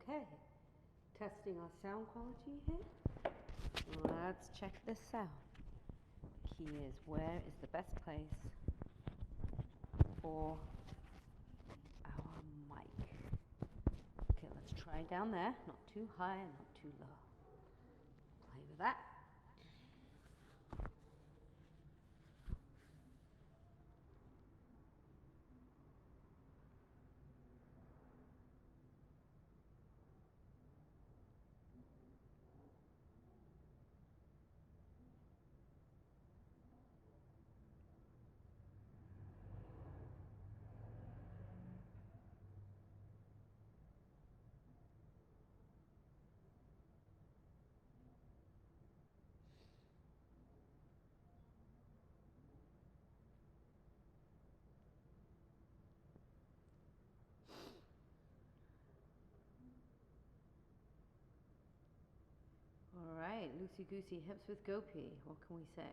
Okay, testing our sound quality here. Let's check this out. Key is, where is the best place for our mic? Okay, let's try down there. Not too high and not too low. Play with that. All right, loosey goosey hips with Gopi. What can we say?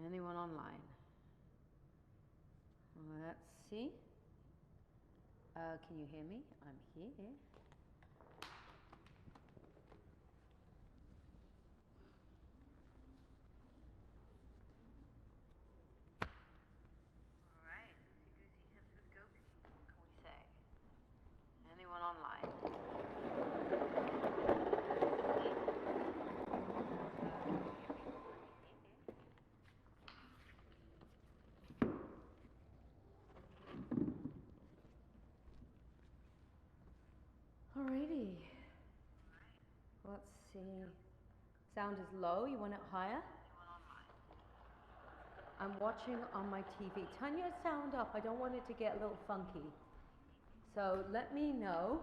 Anyone online? Let's see. Can you hear me? I'm here. All right, loosey goosey hips with Gopi. What can we say? Anyone online? Alrighty, let's see. Sound is low, you want it higher? I'm watching on my TV. Turn your sound up, I don't want it to get a little funky. So let me know.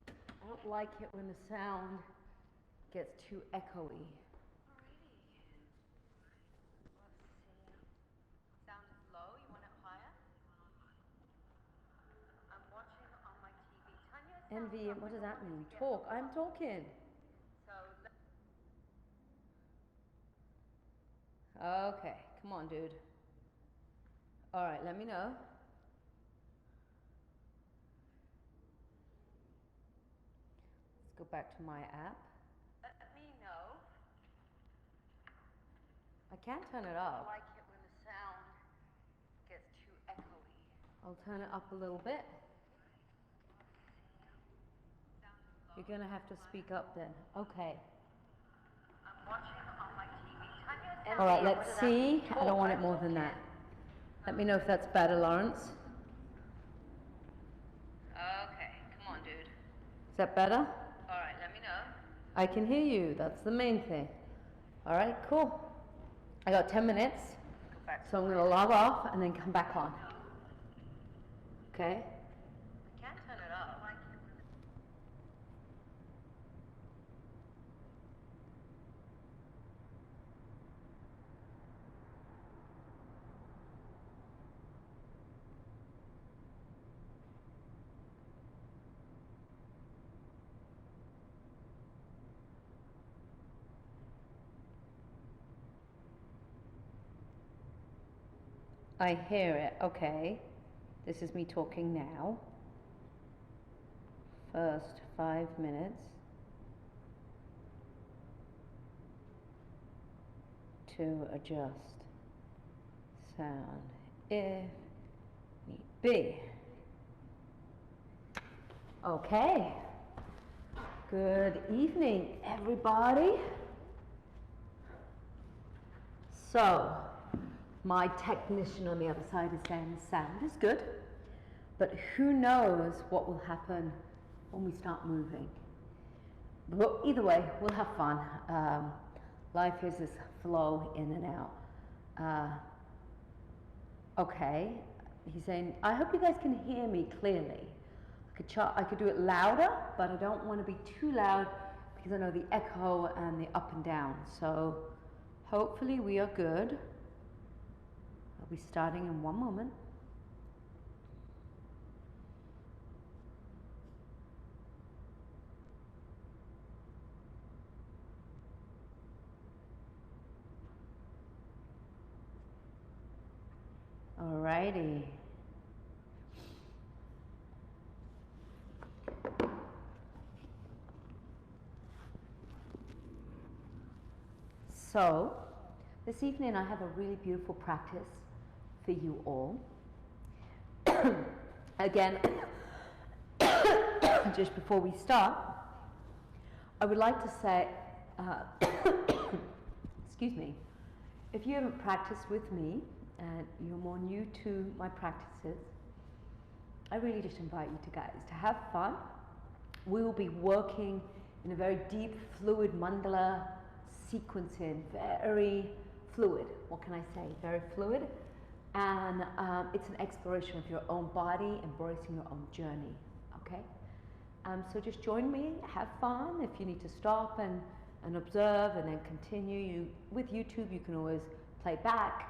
I don't like it when the sound gets too echoey. Alrighty, let's see. Sound is low, you want it higher? I'm watching on my TV. Tanya, Envy, what does that mean? Talk. I'm talking. Okay, come on, dude. All right, let me know. Let's go back to my app. Let me know. I can't turn it up. I like it when the sound gets too echoey. I'll turn it up a little bit. You're gonna have to speak up then. Okay. I'm watching on my TV. All right, let's see. I don't want it more than that. Let me know if that's better, Lawrence. Okay, come on, dude. Is that better? All right, let me know. I can hear you. That's the main thing. All right, cool. I got 10 minutes, so I'm gonna log off and then come back on. Okay? I can't turn it up. I hear it, okay. This is me talking now. First 5 minutes to adjust sound if need be. Okay. Good evening, everybody. So, my technician on the other side is saying the sound is good, but who knows what will happen when we start moving. But either way, we'll have fun. Life is this flow in and out. Okay, he's saying, I hope you guys can hear me clearly. I could do it louder, but I don't want to be too loud because I know the echo and the up and down. So hopefully we are good. I'll be starting in 1 moment. Alrighty. So, this evening I have a really beautiful practice for you all. Again, just before we start, I would like to say, excuse me, if you haven't practiced with me and you're more new to my practices, I really just invite you guys to have fun. We will be working in a very deep, fluid mandala sequencing, very fluid. What can I say? Very fluid. And it's an exploration of your own body, embracing your own journey, okay? So just join me, have fun. If you need to stop and observe and then continue, with YouTube, you can always play back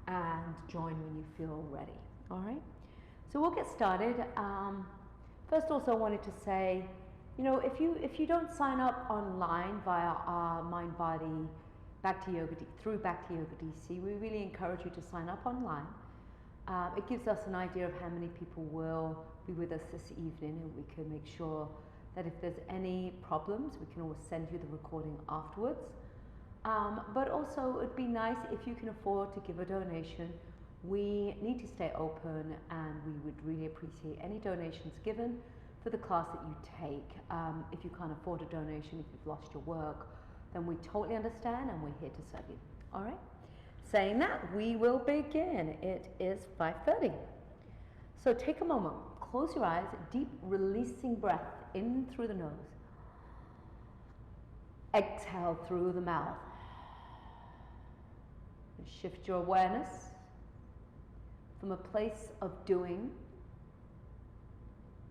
and join when you feel ready, all right? So we'll get started. First also I wanted to say, you know, if you don't sign up online via our Mind Body Bhakti Yoga through Bhakti Yoga DC, we really encourage you to sign up online. It gives us an idea of how many people will be with us this evening, and we can make sure that if there's any problems, we can always send you the recording afterwards. But also it'd be nice if you can afford to give a donation. We need to stay open, and we would really appreciate any donations given for the class that you take. If you can't afford a donation, if you've lost your work, then we totally understand, and we're here to serve you. All right? Saying that, we will begin. It is 5:30. So take a moment, close your eyes, deep releasing breath in through the nose. Exhale through the mouth. Shift your awareness from a place of doing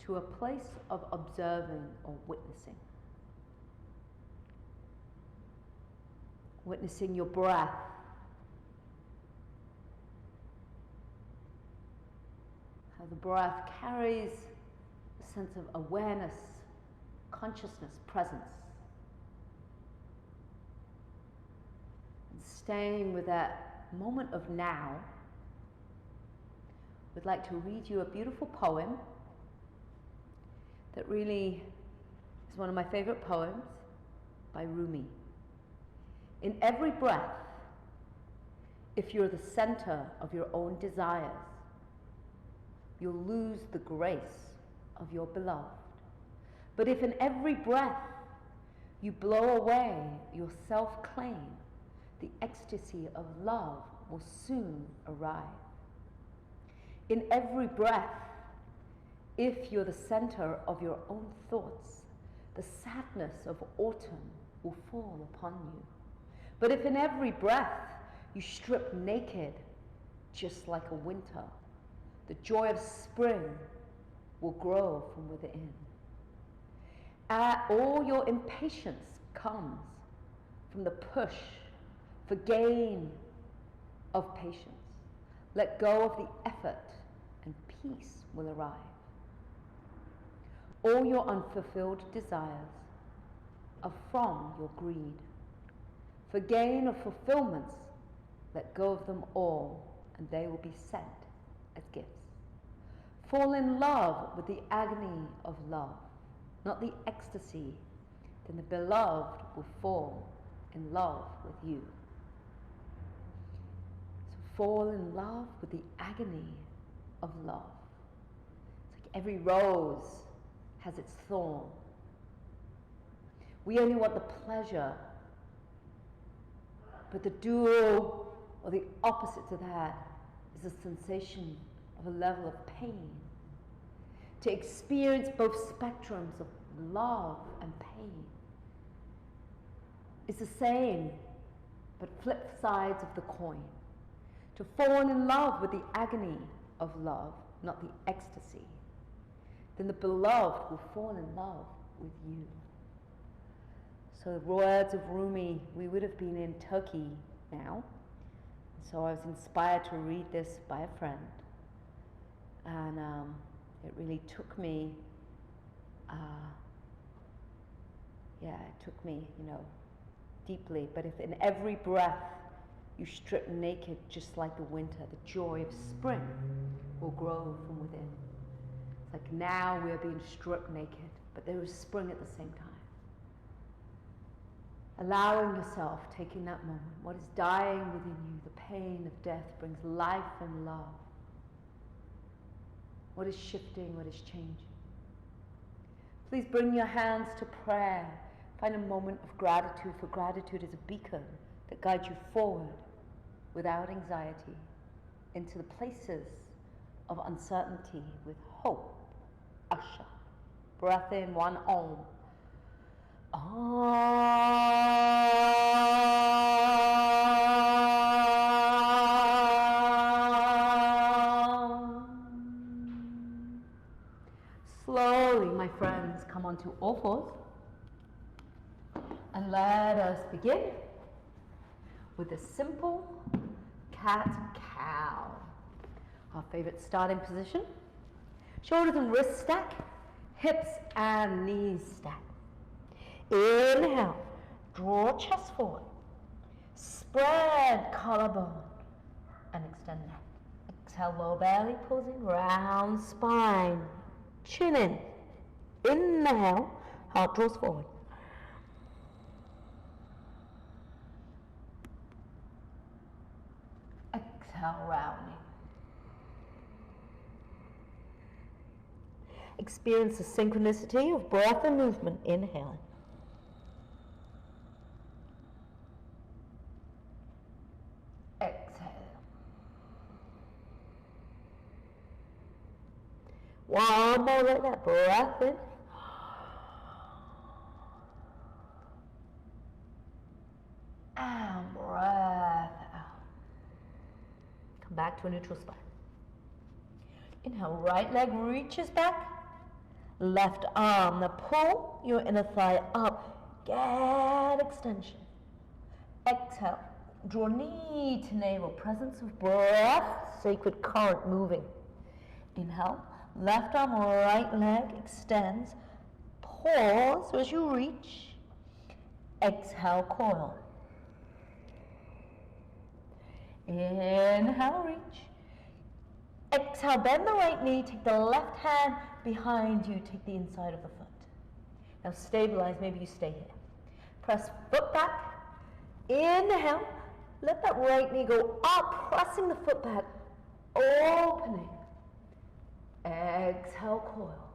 to a place of observing or witnessing. Witnessing your breath. How the breath carries a sense of awareness, consciousness, presence. And staying with that moment of now, we'd like to read you a beautiful poem that really is one of my favorite poems by Rumi. In every breath, if you're the center of your own desires, you'll lose the grace of your beloved. But if in every breath you blow away your self-claim, the ecstasy of love will soon arrive. In every breath, if you're the center of your own thoughts, the sadness of autumn will fall upon you. But if in every breath you strip naked, just like a winter, the joy of spring will grow from within. All your impatience comes from the push for gain of patience. Let go of the effort and peace will arrive. All your unfulfilled desires are from your greed. For gain of fulfillments, let go of them all, and they will be sent as gifts. Fall in love with the agony of love, not the ecstasy, then the beloved will fall in love with you. So fall in love with the agony of love. It's like every rose has its thorn. We only want the pleasure, but the dual or the opposite to that is a sensation of a level of pain. To experience both spectrums of love and pain is the same, but flip sides of the coin. To fall in love with the agony of love, not the ecstasy, then the beloved will fall in love with you. So the words of Rumi, we would have been in Turkey now. So I was inspired to read this by a friend. And it really took me, deeply. But if in every breath you strip naked just like the winter, the joy of spring will grow from within. It's like now we are being stripped naked, but there is spring at the same time. Allowing yourself, taking that moment. What is dying within you, the pain of death, brings life and love. What is shifting, what is changing? Please bring your hands to prayer. Find a moment of gratitude, for gratitude is a beacon that guides you forward without anxiety into the places of uncertainty with hope. Usha. Breath in, one Om. Slowly, my friends, come onto all fours and let us begin with a simple cat-cow. Our favorite starting position. Shoulders and wrists stack, hips and knees stack. Inhale, draw chest forward, spread collarbone, and extend neck. Exhale, lower belly pulls in, round spine, chin in. Inhale, heart draws forward. Exhale, rounding. Experience the synchronicity of breath and movement. Inhaling. Exhale. One more like that. Breath in. And breath out. Come back to a neutral spine. Inhale, right leg reaches back. Left arm, now pull your inner thigh up. Get extension. Exhale, draw knee to navel. Presence of breath, sacred current moving. Inhale, left arm, right leg extends. Pause as you reach. Exhale, coil. Inhale, reach. Exhale, bend the right knee, take the left hand behind you, take the inside of the foot. Now stabilize, maybe you stay here. Press foot back. Inhale, let that right knee go up, pressing the foot back, opening. Exhale, coil.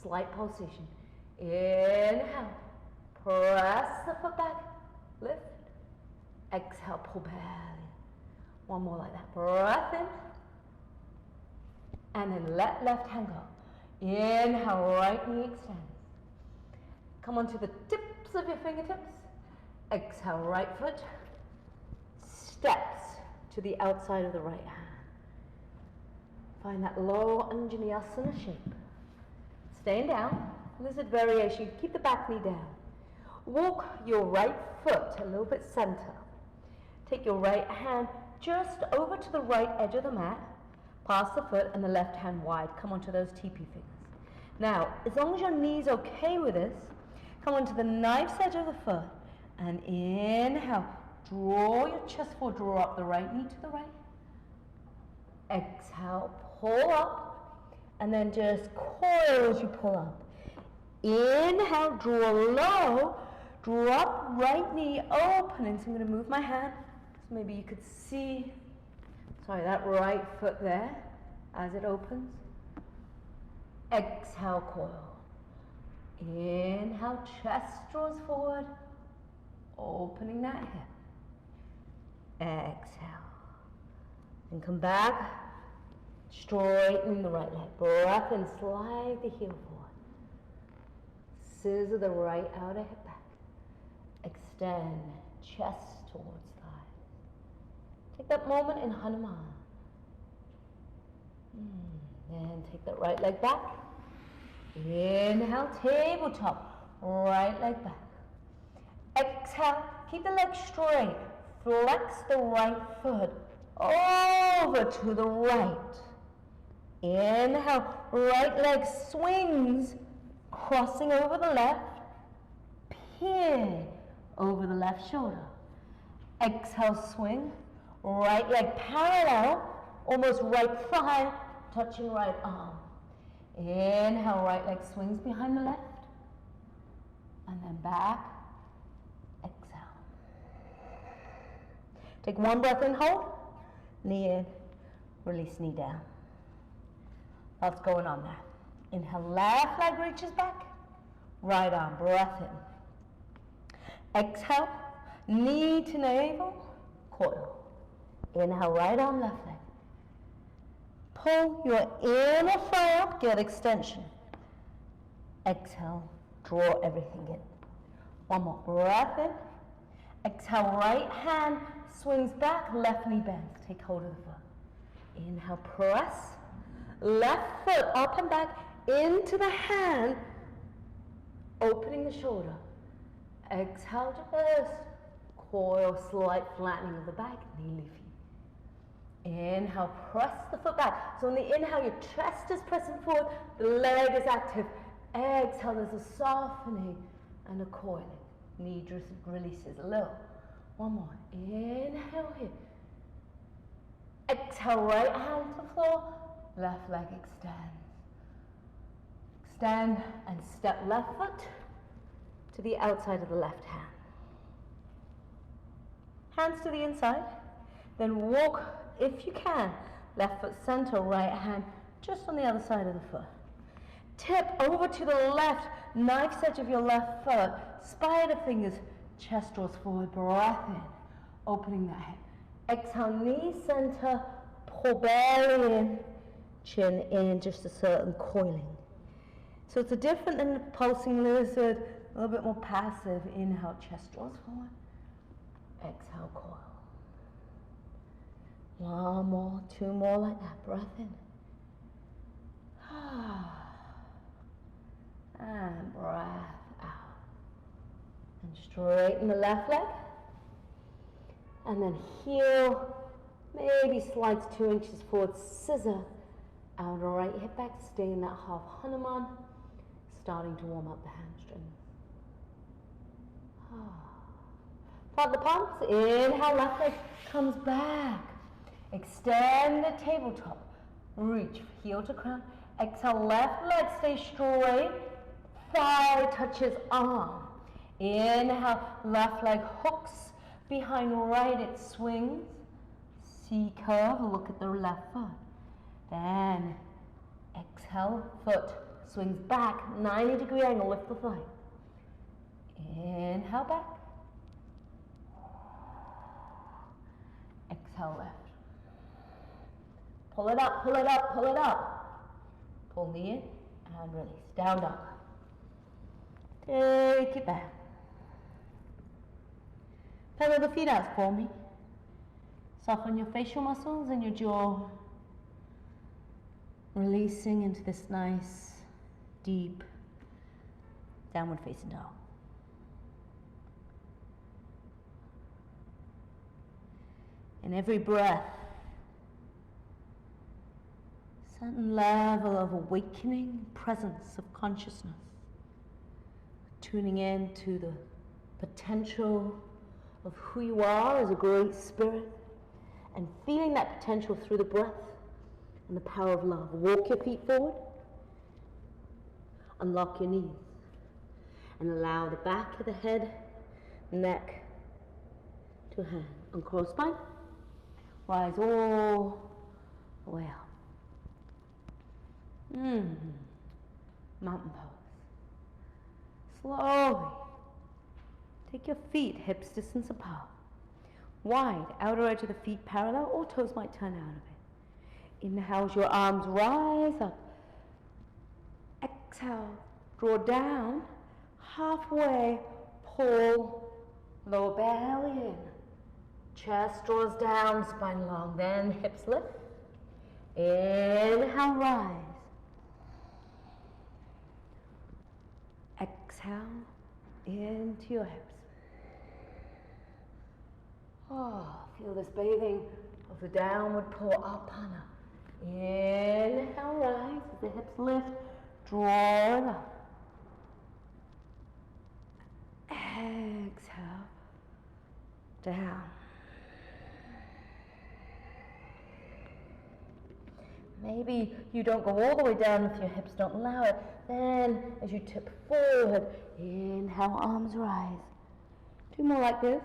Slight pulsation. Inhale, press the foot back, lift. Exhale, pull belly. One more like that. Breath in. And then let left hand go. Inhale, right knee extends. Come onto the tips of your fingertips. Exhale, right foot steps to the outside of the right hand. Find that low Anjaneyasana shape. Staying down, lizard variation. Keep the back knee down. Walk your right foot a little bit center. Take your right hand just over to the right edge of the mat. Pass the foot and the left hand wide. Come onto those TP fingers. Now, as long as your knee's okay with this, come onto the knife's edge of the foot and inhale. Draw your chest forward, draw up the right knee to the right. Exhale, pull up, and then just coil as you pull up. Inhale, draw low, drop right knee opening. So I'm going to move my hand so maybe you could see, that right foot there as it opens. Exhale, coil. Inhale, chest draws forward, opening that hip. Exhale. And come back, straightening the right leg. Breath in, slide the heel forward. Scissor the right outer hip back. Extend, chest towards thighs. Take that moment in Hanuman. And take that right leg back. Inhale, tabletop, right leg back. Exhale, keep the leg straight. Flex the right foot over to the right. Inhale, right leg swings, crossing over the left, peer over the left shoulder. Exhale, swing, right leg parallel, almost right thigh, touching right arm. Inhale, right leg swings behind the left, and then back. Exhale. Take one breath in, hold. Knee in, release, knee down. Lots going on there. Inhale, left leg reaches back. Right arm, breath in. Exhale, knee to navel, coil. Inhale, right arm, left leg. Pull your inner thigh up, get extension. Exhale, draw everything in. One more, breath in. Exhale, right hand swings back, left knee bends. Take hold of the foot. Inhale, press. Left foot up and back into the hand, opening the shoulder. Exhale, just coil, slight flattening of the back, knee leafy. Inhale, press the foot back. So on the inhale, your chest is pressing forward, the leg is active. Exhale, there's a softening and a coiling. Knee releases a little. One more. Inhale here. Exhale, right hand to the floor. Left leg extends. Extend and step left foot to the outside of the left hand. Hands to the inside. Then walk, if you can, left foot center, right hand just on the other side of the foot. Tip over to the left, knife's edge of your left foot. Spider fingers, chest draws forward, breath in, opening that head. Exhale, knee center, pull belly in, chin in, just a certain coiling. So it's a different than the pulsing lizard, a little bit more passive. Inhale, chest draws forward. Exhale, coil. One more, two more like that. Breath in. And breath out. And straighten the left leg. And then heel, maybe slides 2 inches forward, scissor. Outer right hip back, stay in that half Hanuman. Starting to warm up the hamstrings. Plant the palms. Inhale, left leg comes back. Extend the tabletop. Reach heel to crown. Exhale, left leg stays straight. Thigh touches arm. Inhale, left leg hooks behind right, it swings. C curve, look at the left foot. Then exhale, foot swings back, 90-degree angle, lift the thigh. Inhale back. Exhale left. Pull it up, pull it up, pull it up. Pull knee in and release. Down dog. Take it back. Pedal the feet out for me. Soften your facial muscles and your jaw. Releasing into this nice, deep, downward facing dog. In every breath, certain level of awakening, presence of consciousness, tuning in to the potential of who you are as a great spirit, and feeling that potential through the breath and the power of love. Walk your feet forward, unlock your knees, and allow the back of the head, neck to hand. Uncross spine, rise all the way up. Mountain pose. Slowly take your feet hips distance apart. Wide, outer edge of the feet parallel, or toes might turn out of it. Inhale as your arms rise up. Exhale, draw down. Halfway, pull lower belly in. Chest draws down, spine long, then hips lift. Inhale, rise. Exhale, into your hips. Feel this bathing of the downward pull up and up. Inhale, rise as the hips lift, draw it up. Exhale, down. Maybe you don't go all the way down if your hips don't allow it. Then, as you tip forward, inhale, arms rise. 2 more like this.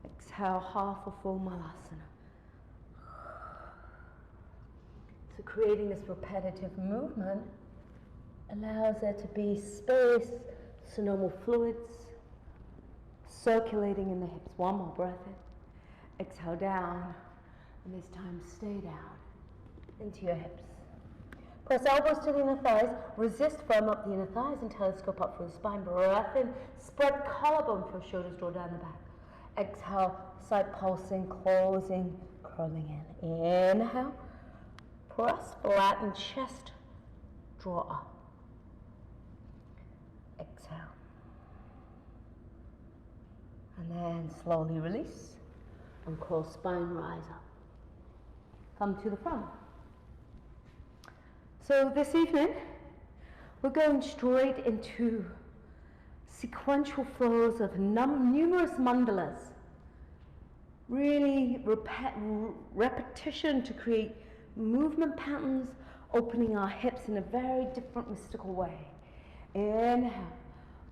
Exhale. Exhale, half a full malasana. So creating this repetitive movement allows there to be space, synovial fluids circulating in the hips. One more breath in. Exhale down, and this time stay down into your hips. Press elbows to the inner thighs, resist firm up the inner thighs and telescope up through the spine. Breath in, spread collarbone for shoulders, draw down the back. Exhale, side pulsing, closing, curling in. Inhale, press, flatten chest, draw up. Exhale. And then slowly release, and cross spine, rise up. Come to the front. So this evening, we're going straight into sequential flows of numerous mandalas. Really repetition to create movement patterns, opening our hips in a very different mystical way. Inhale,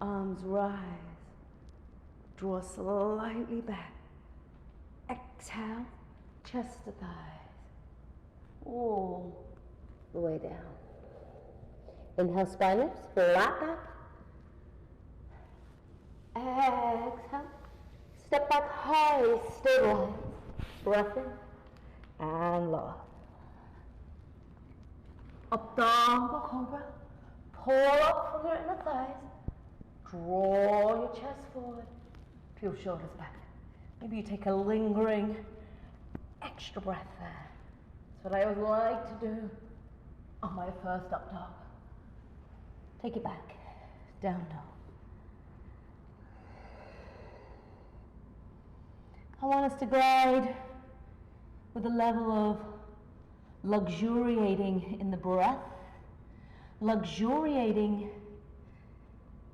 arms rise, draw slightly back. Exhale, chest to thighs, all the way down. Inhale, spine lifts, flat back. Exhale, step back high, stabilize. Breath in and lower. Up downward cobra. Pull up from your inner thighs. Draw your chest forward. Peel shoulders back. Maybe you take a lingering extra breath there. That's what I always like to do on my first up dog. Take it back. Down dog. I want us to glide with a level of luxuriating in the breath, luxuriating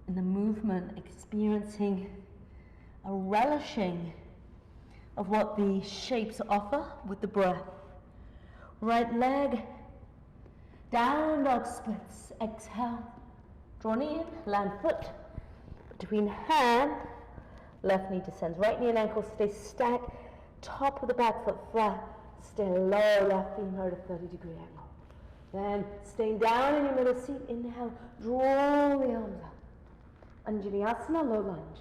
in the movement, experiencing a relishing of what the shapes offer with the breath. Right leg, down dog splits, exhale, draw knee in, land foot between hand, left knee descends, right knee and ankle stay stacked, top of the back foot flat, stay low, left femur at a 30-degree angle. Then staying down in your middle seat, inhale, draw the arms up. Vinyasa, low lunge.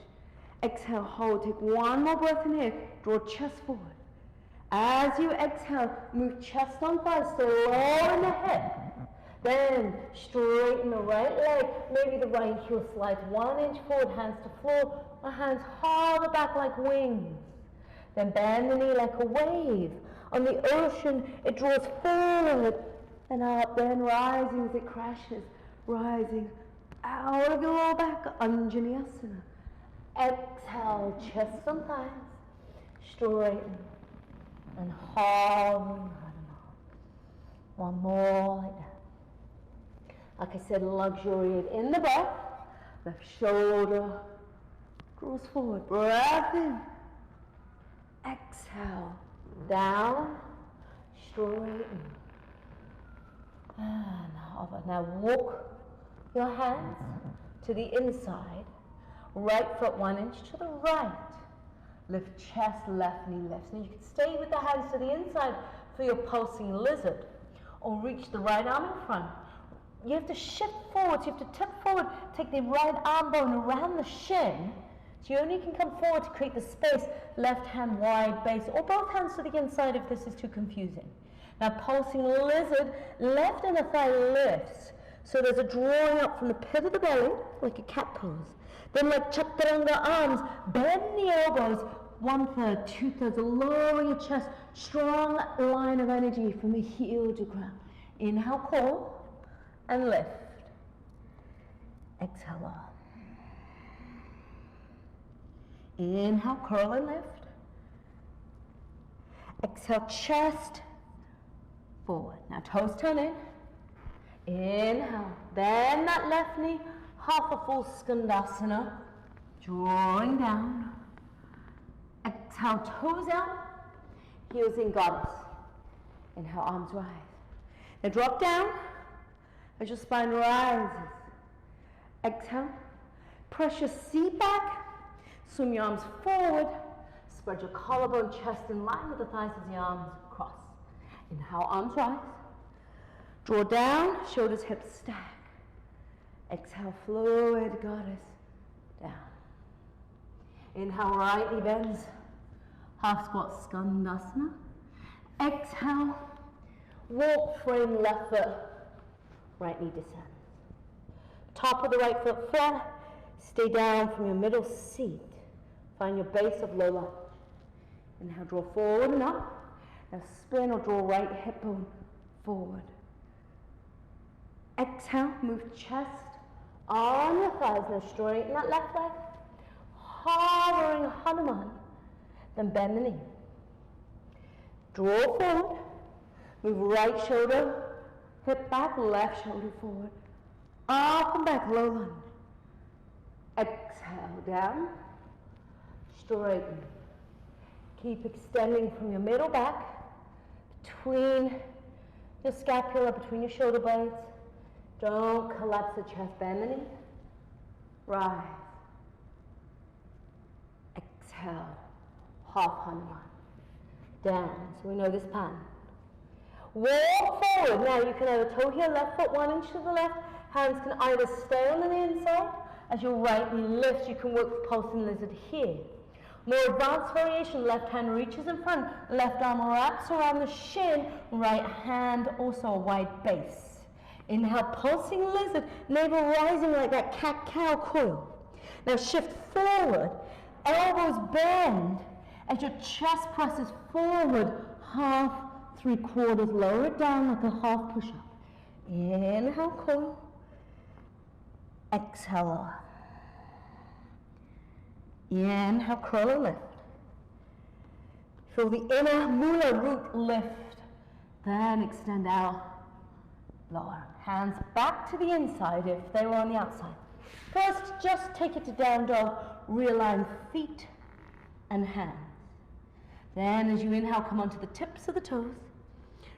Exhale, hold, take one more breath in here, draw chest forward. As you exhale, move chest on thighs, stay low in the hip. Then straighten the right leg, maybe the right heel slides 1 inch forward, hands to floor, or hands hover back like wings. Then bend the knee like a wave. On the ocean, it draws forward and up, then rising as it crashes, rising out of your lower back, Vinyasa. Exhale, chest on thighs, straighten, and hovering. One more like that. Like I said, luxuriate in the breath. Left shoulder draws forward. Breath in. Exhale. Down. Straighten. And hover. Now walk your hands to the inside. Right foot 1 inch to the right. Lift chest, left knee lifts. Now you can stay with the hands to the inside for your pulsing lizard. Or reach the right arm in front. You have to shift forward, so you have to tip forward, take the right arm bone around the shin, so you only can come forward to create the space, left hand wide base, or both hands to the inside if this is too confusing. Now pulsing lizard, left inner thigh lifts, so there's a drawing up from the pit of the belly, like a cat pose. Then like chaturanga arms, bend the elbows, 1/3, 2/3, lower your chest, strong line of energy from the heel to ground. Inhale, curl. And lift. Exhale up. Inhale, curl and lift. Exhale, chest forward. Now toes turn in. Inhale. Bend that left knee, half a full skandasana. Drawing down. Exhale, toes out. Heels in goddess. Inhale, arms rise. Now drop down. As your spine rises. Exhale. Press your seat back. Swim your arms forward. Spread your collarbone, chest in line with the thighs as the arms cross. Inhale, arms rise. Draw down, shoulders, hips stack. Exhale, fluid goddess, down. Inhale, right knee bends. Half squat, skandasana. Exhale, walk, frame, left foot. Right knee descends. Top of the right foot flat. Stay down from your middle seat. Find your base of low lunge. Inhale, draw forward and up. Now spin or draw right hip bone forward. Exhale, move chest on your thighs. Now straighten that left leg. Hovering Hanuman. Then bend the knee. Draw forward. Move right shoulder, hip back, left shoulder forward. Up and back, low lunge. Exhale, down. Straighten. Keep extending from your middle back, between your scapula, between your shoulder blades. Don't collapse the chest, bend the knee. Rise. Exhale, half Hanuman. Down, so we know this pan. Walk forward. Now you can have a toe here, left foot 1 inch to the left. Hands can either stay on the inside. As your right knee lifts, you can work pulsing lizard here. More advanced variation, left hand reaches in front, left arm wraps around the shin, right hand also a wide base. Inhale, pulsing lizard, navel rising like that cat-cow coil. Now shift forward, elbows bend, as your chest presses forward, half, 3/4, lower it down like a half push-up. Inhale, coil. Exhale. Inhale, curl and lift. Feel the inner mula root lift. Then extend out. Lower. Hands back to the inside if they were on the outside. First, just take it to down dog. Realign feet and hands. Then as you inhale, come onto the tips of the toes.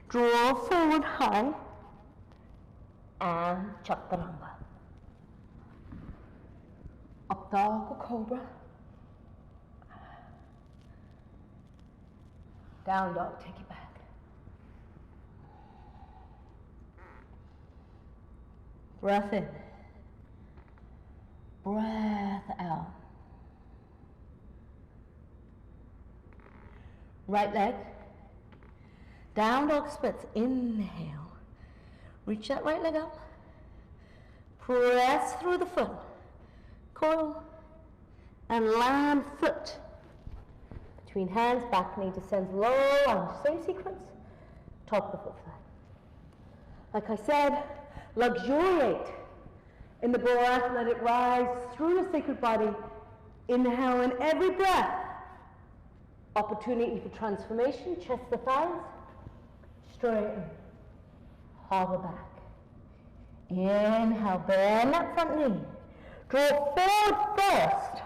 Draw forward high. And chaturanga. Up dog or cobra. Down dog, take it back. Breath in. Breath out. Right leg. Down dog splits. Inhale. Reach that right leg up. Press through the foot. Coil. And land foot. Between hands, back knee descends, low lunge. Same sequence. Top of the foot flat. Like I said, luxuriate in the breath. Let it rise through the sacred body. Inhale in every breath. Opportunity for transformation. Chest the thighs. Straighten. Hobble back. Inhale, bend that front knee. Draw forward first.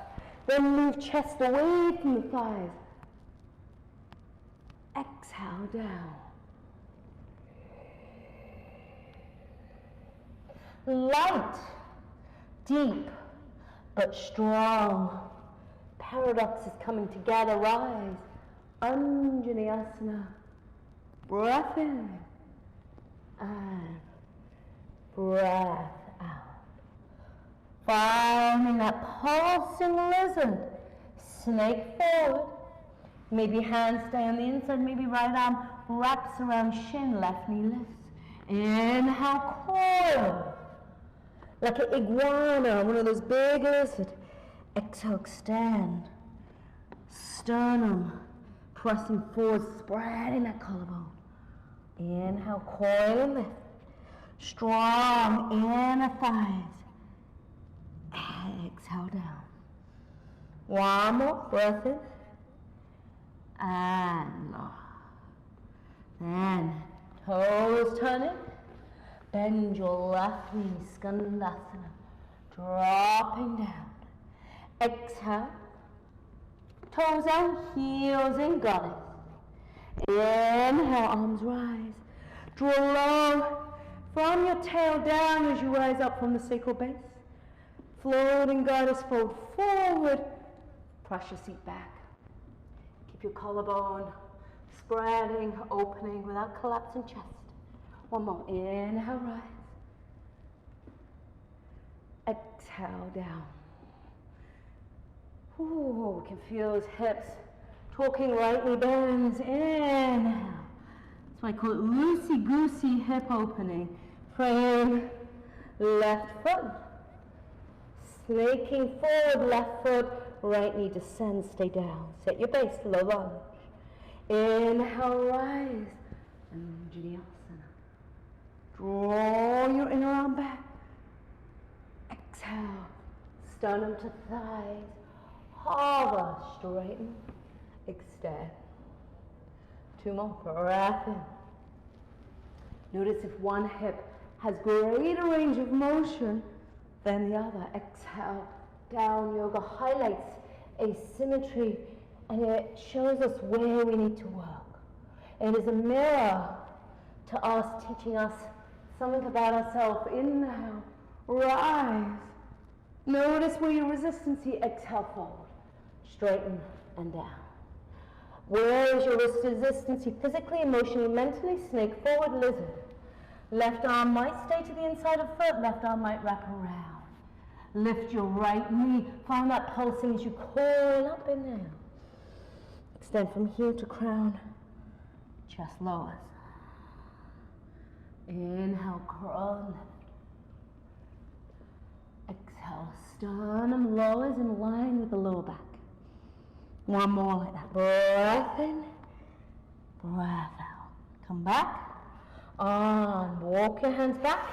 Then move chest away from the thighs. Exhale down. Light, deep, but strong. Paradox is coming together. Rise. Anjaneyasana. Breath in. And breath out. Finding that pulsing lizard. Snake forward. Maybe hands stay on the inside, maybe right arm wraps around shin, left knee lifts. Inhale, coil. Like an iguana, one of those big lizards. Exhale, extend. Sternum, pressing forward, spreading that collarbone. Inhale, coil and lift. Strong inner thighs. Exhale down. One more, breath in. And lower. Then toes turning. Bend your left knee, skandasana. Dropping down. Exhale. Toes out, heels in, goddess. Inhale, arms rise. Draw low from your tail down as you rise up from the sacral base. Floating goddess, fold forward. Press your seat back. Keep your collarbone spreading, opening without collapsing chest. One more. Inhale, rise. Exhale, down. Ooh, we can feel his hips. Talking right knee bends. Inhale. That's why I call it loosey-goosey hip opening. Frame, left foot. Snaking forward, left foot. Right knee descends, stay down. Set your base, low lunge. Inhale, rise. And Vinyasa. Draw your inner arm back. Exhale. Sternum to thighs. Hover, straighten, extend. Two more, breath in. Notice if one hip has greater range of motion than the other. Exhale, down yoga highlights asymmetry and it shows us where we need to work. It is a mirror to us, teaching us something about ourselves. Inhale, rise. Notice where your resistance is. Exhale, forward. Straighten and down. Where is your resistance physically, emotionally, mentally? Snake forward, lizard. Left arm might stay to the inside of foot, left arm might wrap around. Lift your right knee, find that pulsing as you coil up, inhale. Extend from heel to crown, chest lowers. Inhale, curl, lift. Exhale, sternum lowers in line with the lower back. One more like that. Breath in, breath out. Come back. On. Walk your hands back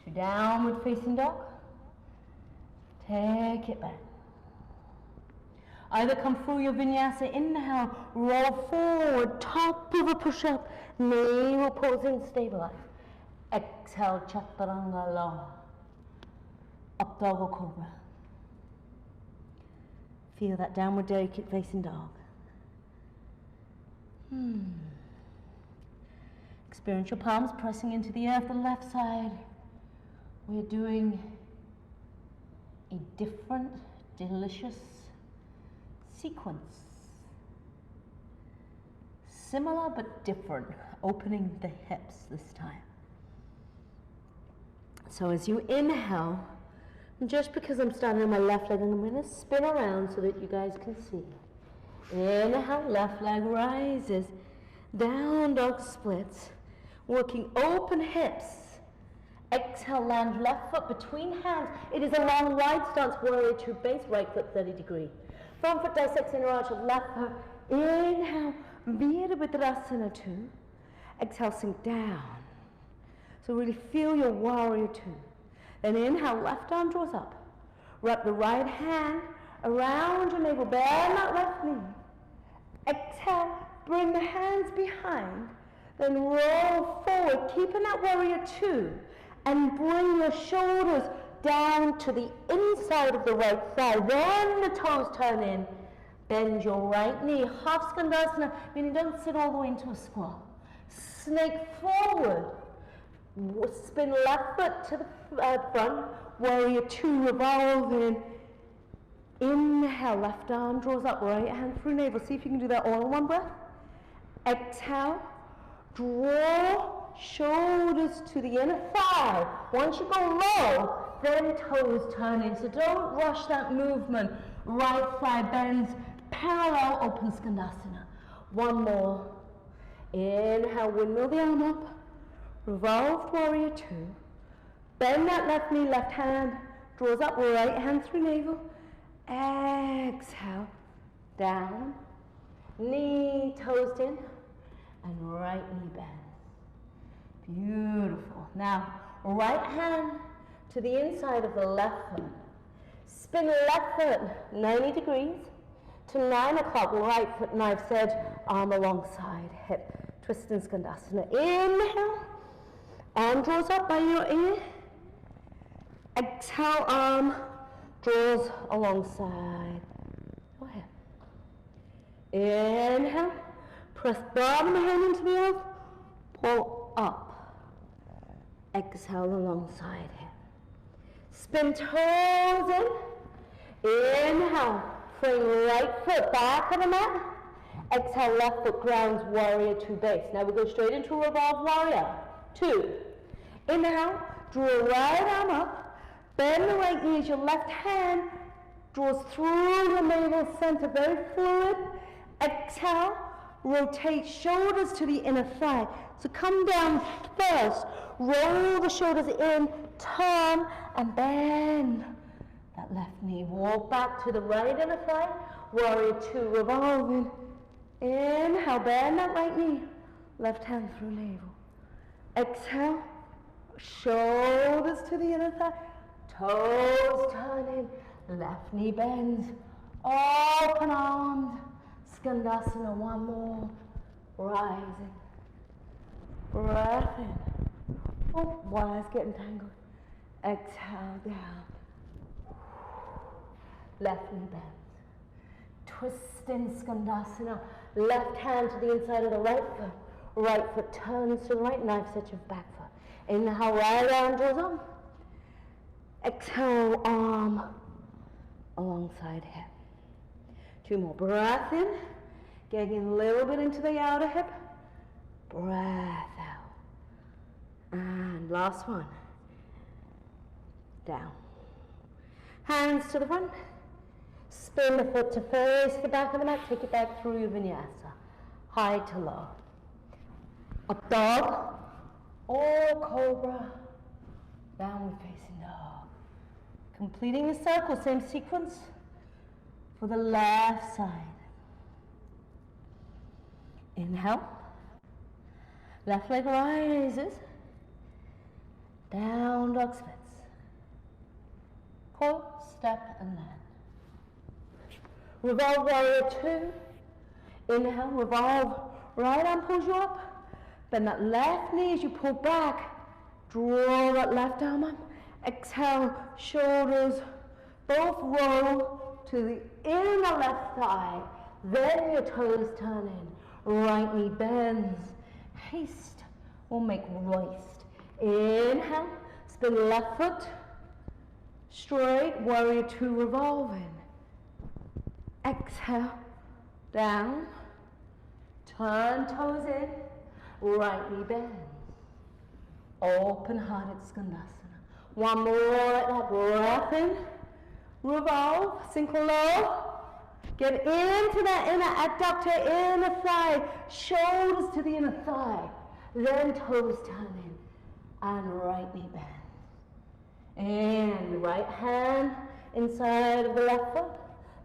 to downward facing dog. Take it back. Either come through your vinyasa. Inhale, roll forward, top of a push-up. Knee will pose in, stabilize. Exhale, chaturanga lower. Up dog or cobra. Feel that downward delicate facing dog. Experience your palms pressing into the earth, the left side. We're doing a different, delicious sequence. Similar but different, opening the hips this time. So as you inhale, just because I'm starting on my left leg, I'm going to spin around so that you guys can see. Inhale, left leg rises. Down dog splits. Working open hips. Exhale, land left foot between hands. It is a long wide stance, warrior two, base, right foot 30 degree. Front foot dissects inner arch of left foot. Inhale, Virabhadrasana 2. Exhale, sink down. So really feel your warrior two. Then inhale, left arm draws up. Wrap the right hand around your navel, bend that left knee. Exhale, bring the hands behind. Then roll forward, keeping that warrior two. And bring your shoulders down to the inside of the right thigh. Then the toes turn in. Bend your right knee, half skandasana, meaning don't sit all the way into a squat. Snake forward. Spin left foot to the front. Warrior two, revolve in. Inhale, left arm draws up, right hand through navel. See if you can do that all in one breath. Exhale, draw shoulders to the inner thigh. Once you go low, then toes turn in. So don't rush that movement. Right thigh bends, parallel, open skandasana. One more. Inhale, windmill the arm up. Revolved warrior two. Bend that left knee, left hand draws up, right hand through navel. Exhale, down. Knee toes in, and right knee bends. Beautiful. Now, right hand to the inside of the left foot. Spin left foot 90 degrees to 9 o'clock, right foot knife's edge, arm alongside hip. Twist in skandasana. Inhale, arm draws up by your ear. Exhale, arm draws alongside your hip. Inhale, press bottom hand into the earth, pull up. Exhale alongside hip. Spin toes in. Inhale, bring right foot back of the mat. Exhale, left foot grounds, warrior two base. Now we go straight into revolve warrior two. Inhale, draw right arm up, bend the right knee as your left hand draws through your navel center, very fluid. Exhale, rotate shoulders to the inner thigh. So come down first, roll the shoulders in, turn and bend that left knee. Walk back to the right inner thigh, warrior two, revolving. Inhale, bend that right knee, left hand through navel. Exhale, shoulders to the inner thigh, toes turning, left knee bends, open arms, Skandasana, one more, rising, breath in, oh, wires getting tangled, exhale down, left knee bends, twist in Skandasana, left hand to the inside of the right foot turns to the right, knife edge of back foot, inhale, right arm draws up, exhale, arm alongside hip. Two more, breath in, getting a little bit into the outer hip, breath out, and last one, down. Hands to the front, spin the foot to face the back of the mat, take it back through your vinyasa, high to low. Up dog, or cobra, downward facing dog. Completing the circle, same sequence for the left side. Inhale, left leg rises, down dog splits. Pull, step and land. Revolve warrior two. Inhale, revolve, right arm pulls you up, bend that left knee as you pull back, draw that left arm up. Exhale, shoulders both roll to the inner left thigh, then your toes turn in, right knee bends, haste will make roist. Inhale, spin the left foot, straight, warrior two revolving. Exhale, down, turn toes in, right knee bends, open-hearted Skandasana. One more like that, breath in, revolve, synchro low, get into that inner adductor, inner thigh, shoulders to the inner thigh, then toes turn in, and right knee bend. And right hand inside of the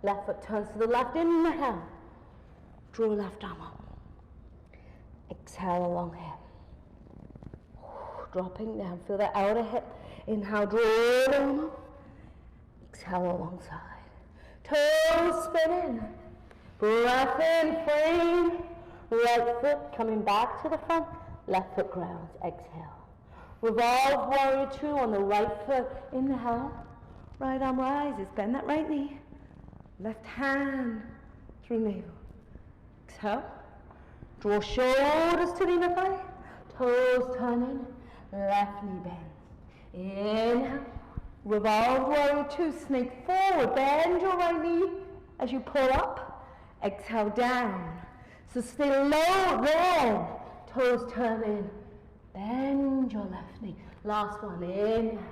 left foot turns to the left, inhale, draw left arm up, exhale along hip, dropping down, feel that outer hip. Inhale, draw them up. Exhale alongside. Toes spinning. Breath in, frame. Right foot coming back to the front. Left foot grounds. Exhale. Revolve warrior two on the right foot. Inhale. Right arm rises. Bend that right knee. Left hand through navel. Exhale. Draw shoulders to the inner thigh. Toes turning. Left knee bends. Inhale, revolve warrior two, snake forward, bend your right knee as you pull up, exhale down, so stay low then, toes turn in, bend your left knee, last one, inhale,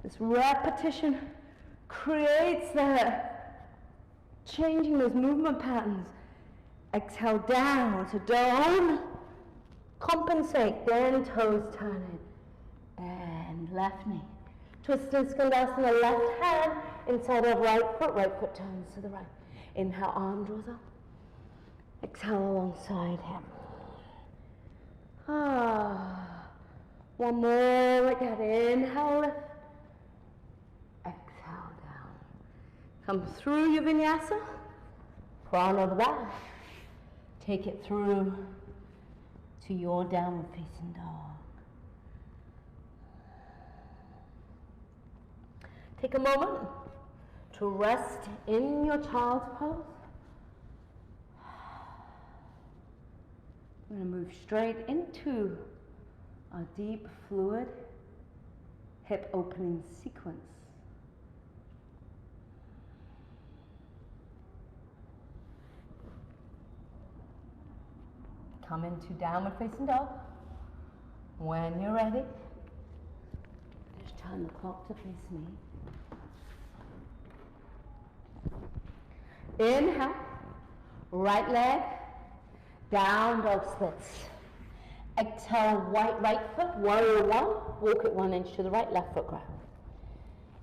this repetition creates that, changing those movement patterns, exhale down, so don't compensate, then toes turn in, and left knee. Twist in Skandasana, left hand inside of right foot turns to the right. Inhale, arm draws up. Exhale alongside him. One more like that. Inhale, lift. Exhale down. Come through your vinyasa. Front or the back. Take it through to your downward facing dog. Take a moment to rest in your child's pose. We're going to move straight into our deep, fluid, hip opening sequence. come into downward facing dog. When you're ready, just turn the clock to face me. Inhale, right leg, down dog splits. Exhale, right foot, warrior one, walk it 1 inch to the right, left foot ground.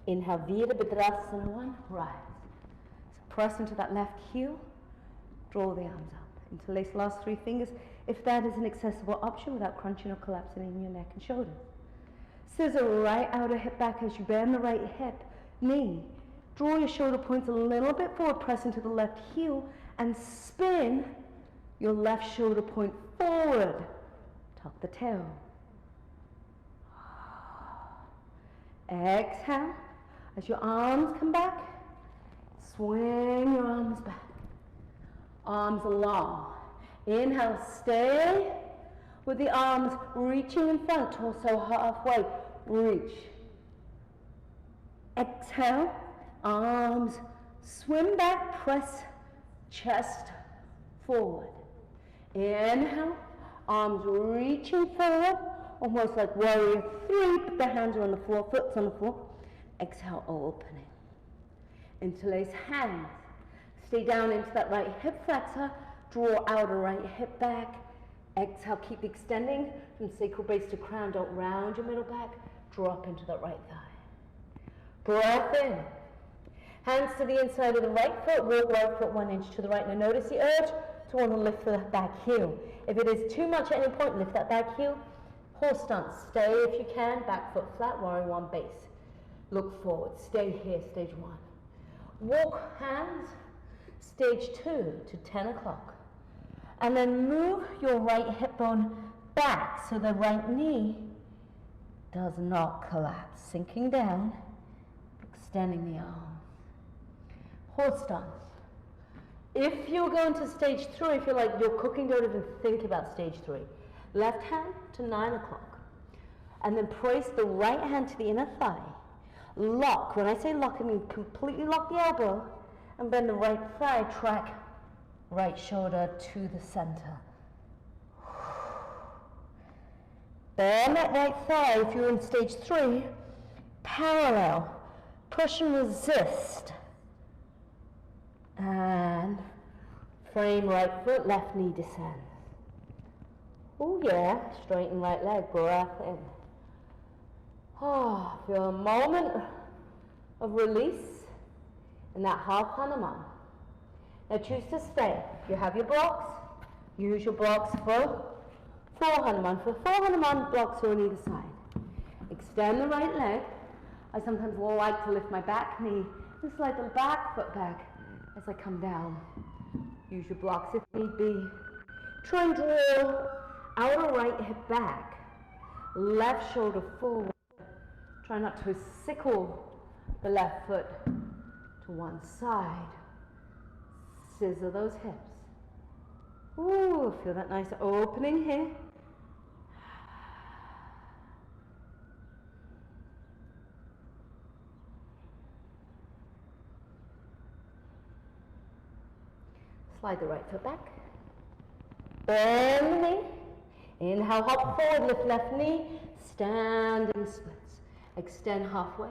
Inhale, Virabhadrasana one, rise. So press into that left heel, draw the arms up. Interlace the last 3 fingers, if that is an accessible option without crunching or collapsing in your neck and shoulders. Scissor right outer hip back as you bend the right hip, knee. Draw your shoulder points a little bit forward, press into the left heel, and spin your left shoulder point forward. Tuck the tail. Exhale. As your arms come back, swing your arms back. Arms long. Inhale, stay with the arms reaching in front, torso halfway. Reach. Exhale, arms swim back, press chest forward. Inhale, arms reaching forward, almost like warrior 3, but the hands are on the floor, foot's on the floor. Exhale, opening. Interlace hands. Stay down into that right hip flexor, draw outer right hip back. Exhale, keep extending from sacral base to crown, don't round your middle back, drop into that right thigh. Breath in. Hands to the inside of the right foot, walk right foot 1 inch to the right. Now notice the urge to want to lift the back heel. If it is too much at any point, lift that back heel. Horse stance, stay if you can, back foot flat, warrior one base. Look forward, stay here, stage 1. Walk hands, stage 2 to 10 o'clock. And then move your right hip bone back so the right knee does not collapse. Sinking down, extending the arms. Horse stance. If you're going to stage 3, if you're like you're cooking, don't even think about stage 3. Left hand to 9 o'clock. And then place the right hand to the inner thigh. Lock. When I say lock, I mean completely lock the elbow and bend the right thigh, track right shoulder to the center. Bend that right thigh if you're in stage 3. Parallel. Push and resist. And frame right foot, left knee descends. Oh yeah, straighten right leg, breath in. Oh, feel a moment of release in that half Hanuman. Now choose to stay. You have your blocks, use your blocks for 4 Hanuman. For 4 Hanuman, blocks are on either side. Extend the right leg. I sometimes like to lift my back knee and slide the back foot back as I come down. Use your blocks if need be. Try and draw outer right hip back, left shoulder forward. Try not to sickle the left foot to one side. Scissor those hips. Ooh, feel that nice opening here. Slide the right foot back. Bend the knee. Inhale, hop forward, lift left knee. Standing splits. Extend halfway.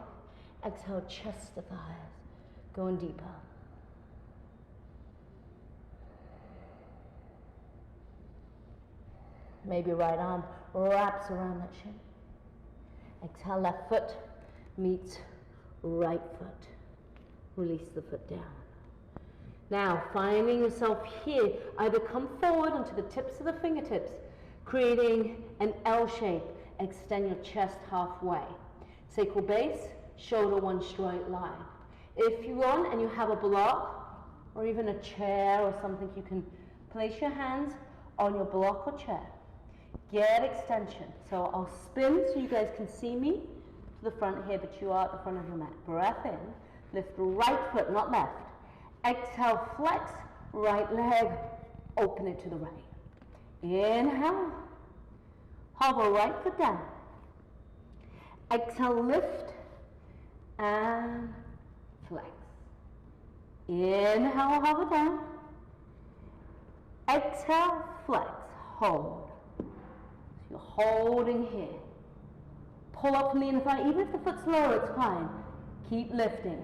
Exhale, chest to thighs. Going deeper. Maybe right arm wraps around that shin. Exhale, left foot meets right foot. Release the foot down. Now, finding yourself here, either come forward onto the tips of the fingertips, creating an L shape. Extend your chest halfway. Sacral base, shoulder one straight line. If you want and you have a block, or even a chair or something, you can place your hands on your block or chair. Get extension. So I'll spin so you guys can see me to the front here, but you are at the front of your mat. Breath in, lift the right foot, not left. Exhale, flex, right leg, open it to the right. Inhale, hover right foot down. Exhale, lift, and flex. Inhale, hover down. Exhale, flex. hold. So you're holding here. Pull up from the inner thigh. Even if the foot's lower, it's fine. Keep lifting.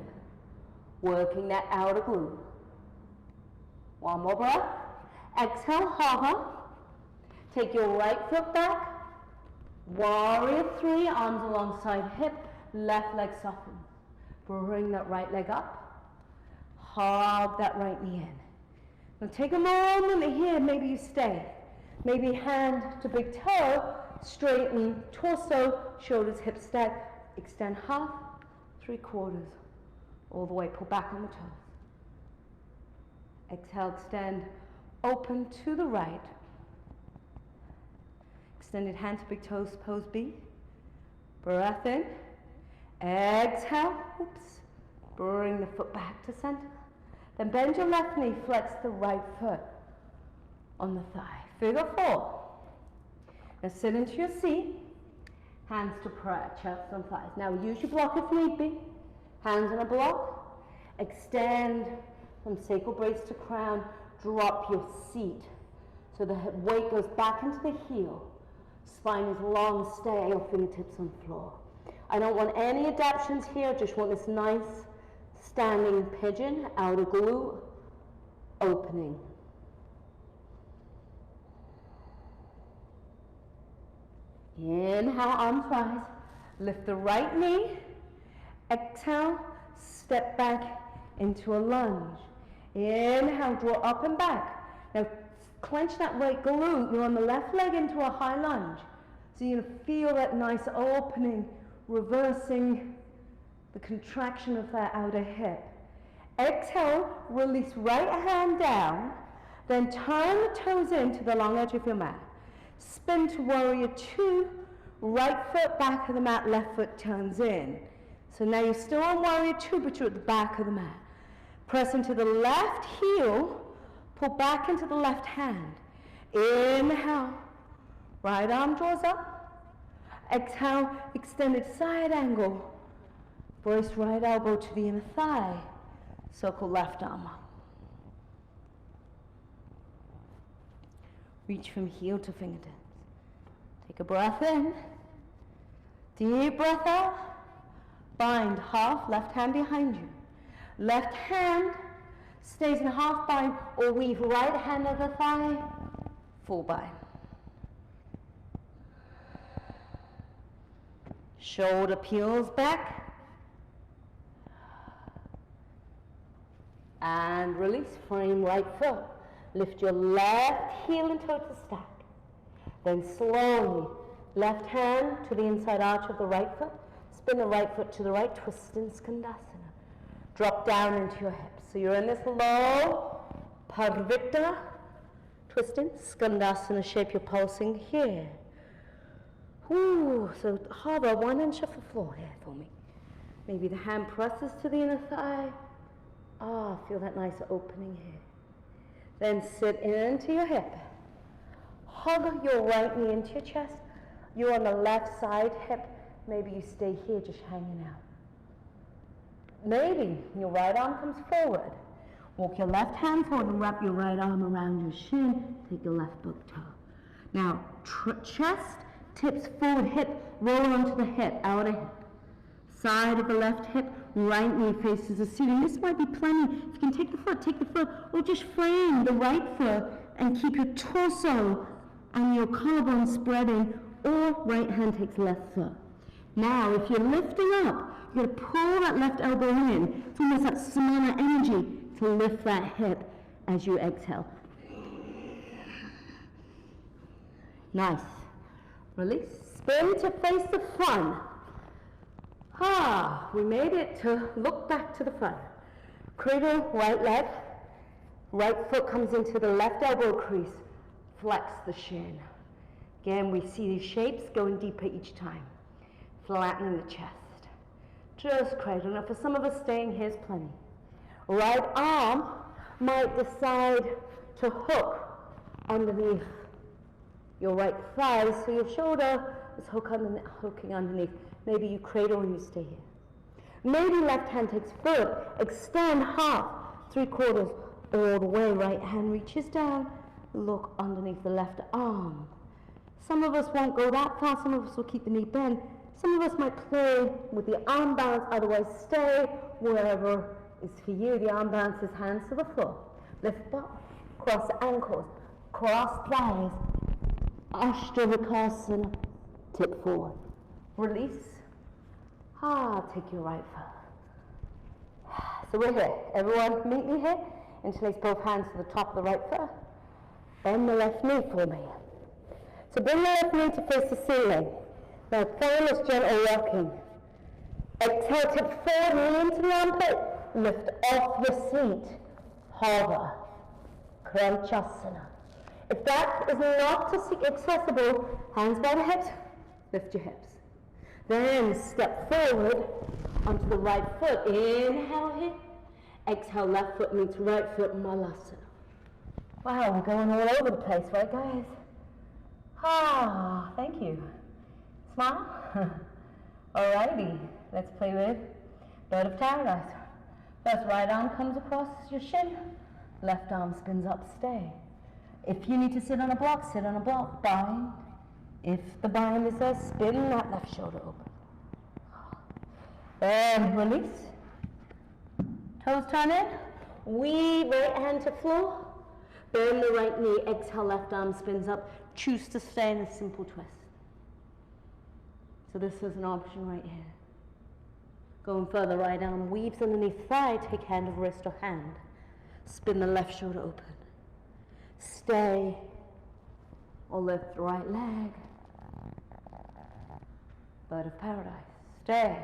Working that outer glute. One more breath. Exhale, hover. Take your right foot back. Warrior 3, arms alongside hip. Left leg softens. Bring that right leg up. Hug that right knee in. Now take a moment here. Maybe you stay. Maybe hand to big toe. Straighten torso, shoulders, hips stack. Extend half, 3/4. All the way. Pull back on the toes. Exhale, extend. Open to the right. Extended hand to big toes, pose B. Breath in. Exhale. Oops. Bring the foot back to center. Then bend your left knee, flex the right foot on the thigh. Figure 4. Now sit into your seat. Hands to prayer, chest on thighs. Now use your block if need be. Hands on a block. Extend from sacral brace to crown. Drop your seat so the weight goes back into the heel. Spine is long, stay your fingertips on the floor. I don't want any adaptations here, just want this nice standing pigeon, outer glute, opening. Inhale, arms rise. Lift the right knee. Exhale, step back into a lunge. Inhale, draw up and back. Now clench that right glute. You're on the left leg into a high lunge. So you're going to feel that nice opening, reversing the contraction of that outer hip. Exhale, release right hand down. Then turn the toes into the long edge of your mat. Spin to warrior 2. Right foot back of the mat, left foot turns in. So now you're still on warrior 2, but you're at the back of the mat. Press into the left heel, pull back into the left hand. Inhale, right arm draws up. Exhale, extended side angle. Brace right elbow to the inner thigh. Circle left arm up. Reach from heel to fingertips. Take a breath in. Deep breath out. Bind half, left hand behind you. Left hand stays in half bind or weave right hand over thigh, full bind. Shoulder peels back. And release, frame right foot. Lift your left heel and toe to stack. Then slowly, left hand to the inside arch of the right foot. Spin the right foot to the right, twist in Skandasana. Drop down into your hips. So you're in this low Parvita, twisting, Skandasana shape. You're pulsing here. Ooh, so hover 1 inch off the floor here for me. Maybe the hand presses to the inner thigh. Ah, feel that nice opening here. Then sit into your hip. Hug your right knee into your chest. You're on the left side hip. Maybe you stay here just hanging out. Maybe your right arm comes forward. Walk your left hand forward and wrap your right arm around your shin. Take your left book toe. Now, chest tips forward, hip, roll onto the hip, outer hip. Side of the left hip, right knee faces the ceiling. This might be plenty. If you can take the foot, or just frame the right foot and keep your torso and your collarbone spreading, or right hand takes left foot. Now, if you're lifting up, you're going to pull that left elbow in. It's almost that samana energy to lift that hip as you exhale. Nice. Release. Spin to face the front. Ah, we made it to look back to the front. Cradle, right leg. Right foot comes into the left elbow crease. Flex the shin. Again, we see these shapes going deeper each time. Flattening the chest. Just cradle. Now for some of us staying, here's plenty. Right arm might decide to hook underneath your right thigh, so your shoulder is hooking underneath. Maybe you cradle and you stay here. Maybe left hand takes forward, extend half, 3/4, all the way. Right hand reaches down, look underneath the left arm. Some of us won't go that far, some of us will keep the knee bent. Some of us might play with the arm balance, otherwise stay wherever is for you. The arm balance is hands to the floor. Lift butt, cross ankles, cross thighs, Ashtavakasana, tip forward. Release. Take your right foot. So we're here. Everyone meet me here. Interlace both hands to the top of the right foot. Bend the left knee for me. So bring the left knee to face the ceiling. Now follow this gentle rocking. Exhale, tip forward, knee into the armpit. Lift off the seat. Hover. Kranchasana. If that is not accessible, hands by the hips, lift your hips. Then step forward onto the right foot. Inhale here. Exhale, left foot meets right foot, Malasana. Wow, we're going all over the place, right guys? Thank you. Smile. Alrighty, let's play with Bird of Paradise. First, right arm comes across your shin. Left arm spins up, stay. If you need to sit on a block, sit on a block. Bind. If the bind is there, spin that left shoulder open. And release. Toes turn in. Weave right hand to floor. Bend the right knee. Exhale, left arm spins up. Choose to stay in a simple twist. So this is an option right here. Going further, right arm weaves underneath thigh. Take hand of wrist or hand. Spin the left shoulder open. Stay. Or lift the right leg. Bird of Paradise. Stay.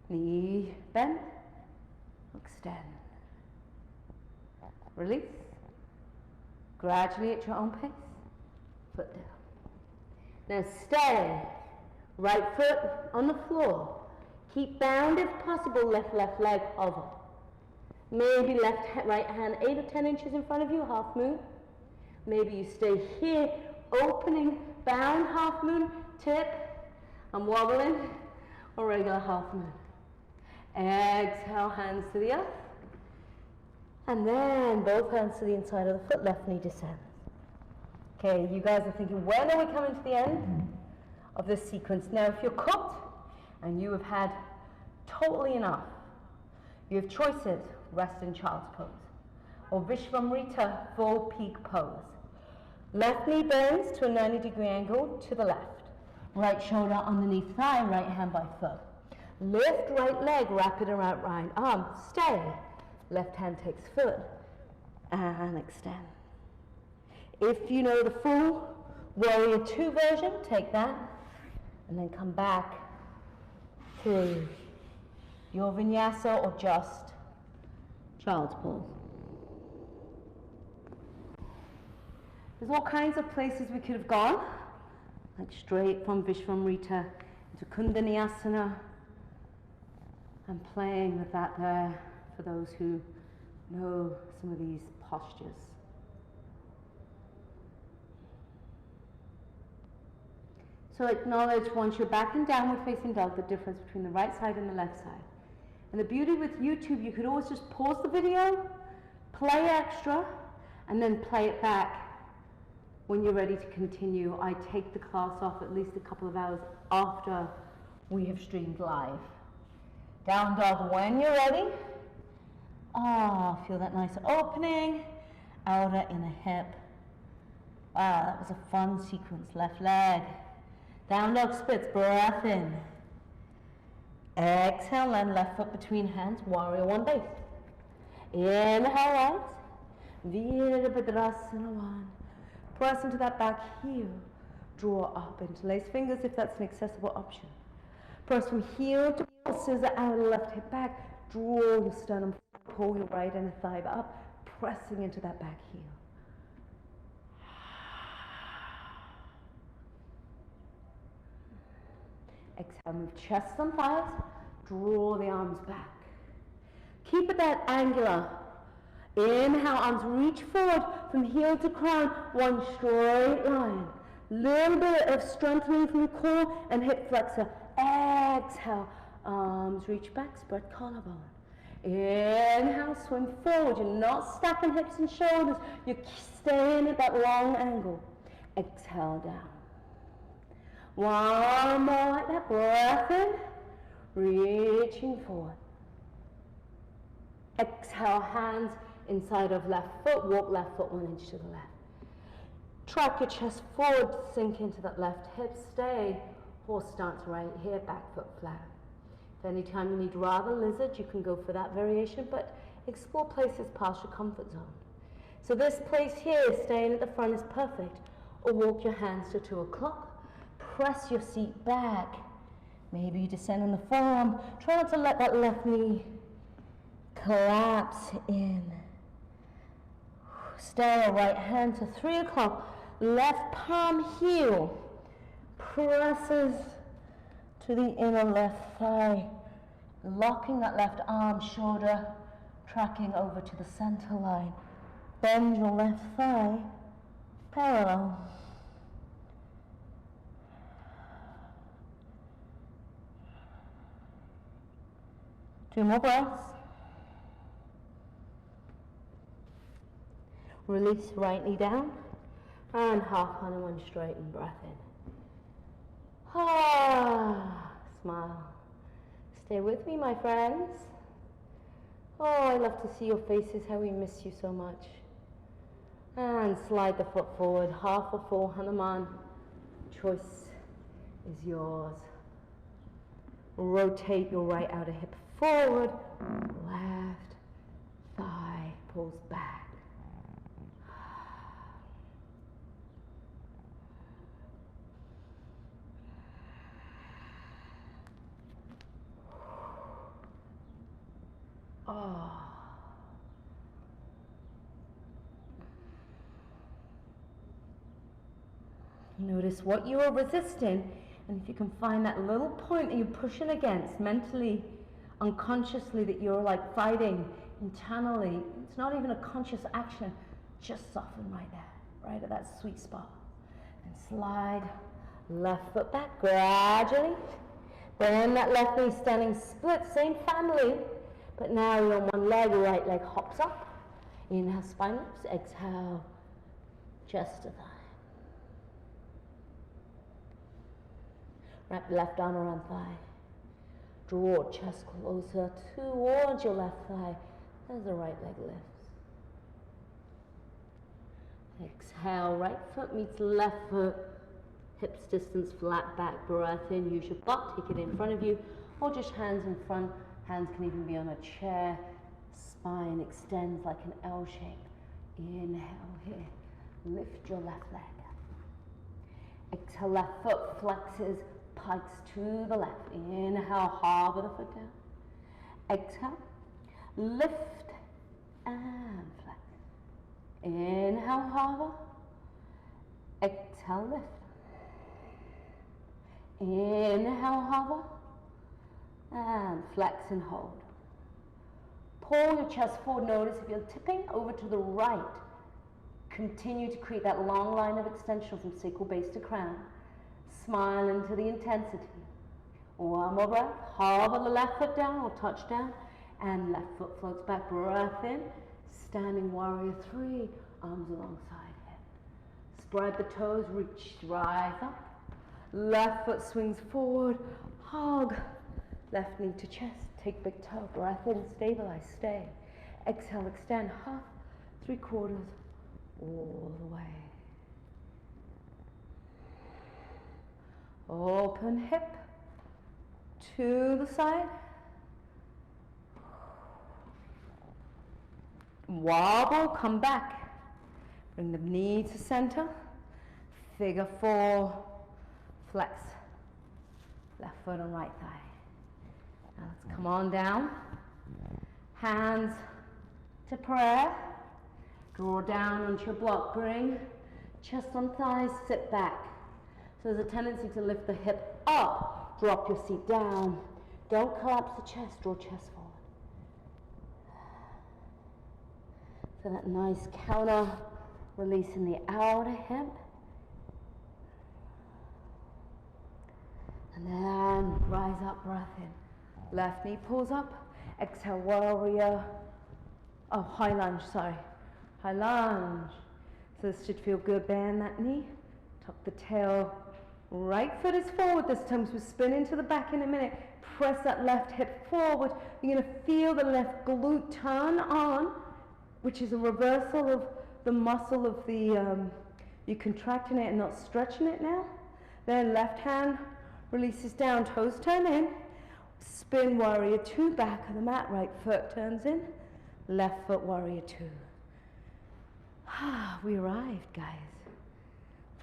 Knee bend. Extend. Release. Gradually at your own pace. Foot down. Now stay. Right foot on the floor. Keep bound if possible. Left leg hover. Maybe right hand 8 or 10 inches in front of you. Half moon. Maybe you stay here. Opening. Bound half moon. Tip. I'm wobbling. Or regular half moon. Exhale, hands to the earth. And then both hands to the inside of the foot, left knee descends. Okay, you guys are thinking, when are we coming to the end of this sequence? Now, if you're cooked and you have had totally enough, you have choices, rest in child's pose, or Vishvamrita, full peak pose. Left knee bends to a 90-degree angle to the left. Right shoulder underneath thigh, right hand by foot. Lift right leg, wrap it around right arm. Stay. Left hand takes foot and extend. If you know the full Warrior 2 version, take that and then come back to your Vinyasa or just child's pose. There's all kinds of places we could have gone, like straight from Vishvamrita into Kundaliniasana. I'm playing with that there for those who know some of these postures. So acknowledge once you're back in downward facing dog, the difference between the right side and the left side. And the beauty with YouTube, you could always just pause the video, play extra, and then play it back when you're ready to continue. I take the class off at least a couple of hours after we have streamed live. Down dog when you're ready. Feel that nice opening. Outer inner hip. Wow, that was a fun sequence. Left leg. Down dog splits, breath in. Exhale, land left foot between hands, Warrior 1 base. Inhale out. Virabhadrasana 1. Press into that back heel. Draw up, interlace fingers if that's an accessible option. Press from heel to scissor out, left hip back. Draw your sternum, pull your right inner thigh up, pressing into that back heel. Exhale, move chest and thighs, draw the arms back. Keep it that angular. Inhale, arms reach forward from heel to crown, one straight line. Little bit of strengthening from the core and hip flexor. Exhale, arms reach back, spread collarbone. Inhale, swing forward. You're not stacking hips and shoulders. You're staying at that long angle. Exhale down. One more like that. Breath in. Reaching forward. Exhale, hands inside of left foot. Walk left foot 1 inch to the left. Track your chest forward. Sink into that left hip. Stay. Horse stance right here. Back foot flat. If anytime you need rather lizard, you can go for that variation, but explore places past your comfort zone. So this place here, staying at the front, is perfect. Or walk your hands to 2 o'clock. Press your seat back. Maybe you descend on the forearm. Try not to let that left knee collapse in. Stay right hand to 3 o'clock. Left palm heel presses to the inner left thigh. Locking that left arm, shoulder, tracking over to the center line. Bend your left thigh parallel. Two more breaths. Release right knee down and half Hanuman straighten, breath in. Ah, smile. Stay with me, my friends. Oh, I love to see your faces, how we miss you so much. And slide the foot forward, half or full Hanuman. Choice is yours. Rotate your right outer hip forward, left thigh pulls back. Oh. Notice what you are resisting, and if you can find that little point that you're pushing against mentally, unconsciously, that you're like fighting internally, it's not even a conscious action, just soften right there, right at that sweet spot. And slide left foot back gradually. Bend that left knee, standing split, same family, but now you're on one leg, right leg hops up. Inhale, spine lifts, exhale, chest to thigh. Wrap left arm around thigh. Draw chest closer towards your left thigh as the right leg lifts. Exhale, right foot meets left foot. Hips distance, flat back, breath in. Use your butt, take it in front of you, or just hands in front. Hands can even be on a chair. Spine extends like an L shape. Inhale here. Lift your left leg. Exhale, left foot flexes, pikes to the left. Inhale, harbor the foot down. Exhale, lift and flex. Inhale, harbor. Exhale, lift. Inhale, harbor. And flex and hold. Pull your chest forward. Notice if you're tipping over to the right, continue to create that long line of extension from sacral base to crown. Smile into the intensity. One more breath. Harbor the left foot down or touch down. And left foot floats back. Breath in. Standing warrior 3. Arms alongside hip. Spread the toes. Reach. Rise up. Left foot swings forward. Hug. Left knee to chest. Take big toe. Breath in. Stabilize. Stay. Exhale. Extend. Half. 3/4. All the way. Open hip to the side. Wobble, come back. Bring the knee to center. Figure 4. Flex. Left foot and right thigh. Now let's come on down. Hands to prayer. Draw down onto your block. Bring chest on thighs, sit back. So there's a tendency to lift the hip up, drop your seat down. Don't collapse the chest, draw chest forward. So that nice counter release in the outer hip. And then rise up, breath in. Left knee pulls up. Exhale, warrior. Oh, high lunge, sorry. High lunge. So this should feel good. Bend that knee. Tuck the tail. Right foot is forward this time, so spin into the back in a minute. Press that left hip forward. You're going to feel the left glute turn on, which is a reversal of the muscle of the, you're contracting it and not stretching it now. Then left hand releases down, toes turn in. Spin warrior two, back of the mat, right foot turns in. Left foot warrior two. We arrived, guys.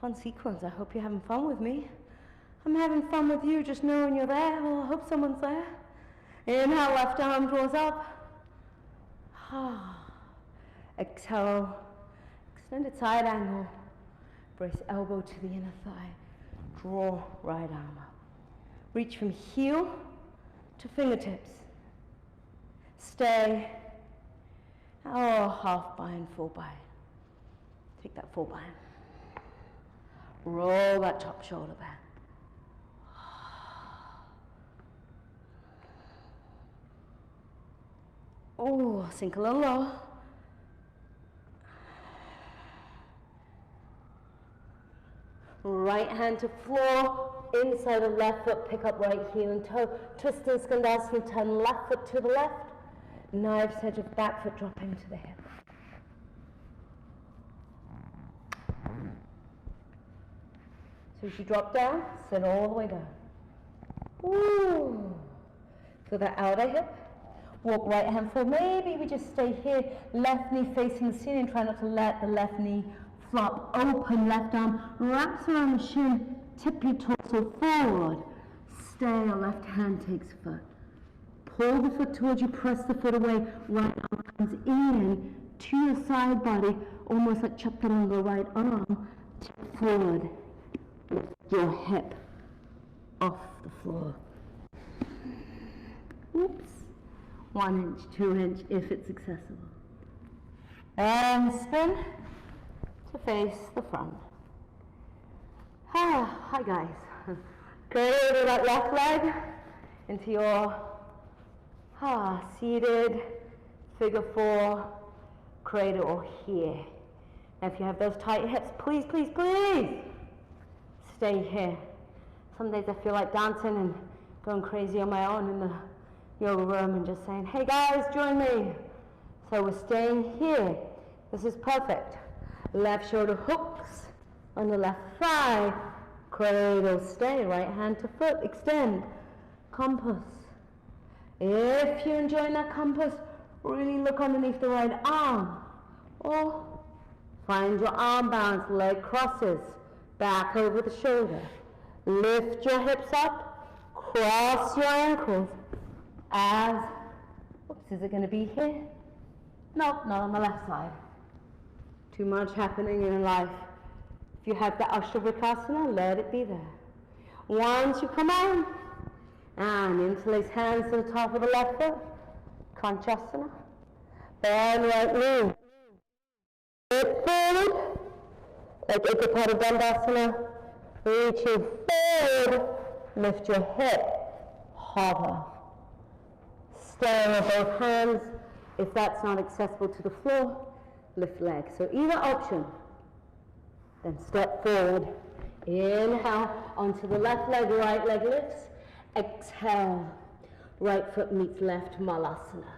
Fun sequence. I hope you're having fun with me. I'm having fun with you, just knowing you're there. Well, I hope someone's there. Inhale, left arm draws up. Exhale, extended side angle. Brace elbow to the inner thigh. Draw right arm up. Reach from heel to fingertips. Stay. Oh, half bind, full bind. Take that full bind. Roll that top shoulder back. Oh, sink a little low. Right hand to floor, inside of left foot, pick up right heel and toe. Twist in Skandasana, turn left foot to the left. Knife's edge of back foot, drop into the hip. So as you drop down, sit all the way down. Ooh. So the outer hip. Walk right hand forward. Maybe we just stay here. Left knee facing the ceiling. Try not to let the left knee flop. Open left arm. Wraps around the shin. Tip your torso forward. Stay. Your left hand takes foot. Pull the foot towards you. Press the foot away. Right arm comes in to your side body. Almost like chaturanga. Right arm. Tip forward. Lift your hip off the floor. Oops. 1 inch, 2 inch, if it's accessible. And spin to face the front. Hi guys. Cradle that left leg into your seated figure four cradle here. Now if you have those tight hips, please, please, please stay here. Some days I feel like dancing and going crazy on my own in the yoga room and just saying, hey guys, join me. So we're staying here. This is perfect. Left shoulder hooks on the left thigh. Cradle, stay. Right hand to foot, extend. Compass. If you're enjoying that compass, really look underneath the right arm. Or find your arm balance, leg crosses, back over the shoulder. Lift your hips up, cross your ankles. Is it going to be here? Nope, not on the left side. Too much happening in life. If you have the Ashtabakasana, let it be there. Once you come on, and interlace hands to the top of the left foot, Kanchasana. Bend right knee. Hip forward, like Ekapada Dandasana. Reaching forward, lift your hip, hover. Stay on both hands. If that's not accessible to the floor, lift leg. So either option. Then step forward. Inhale onto the left leg, right leg lifts. Exhale. Right foot meets left, Malasana.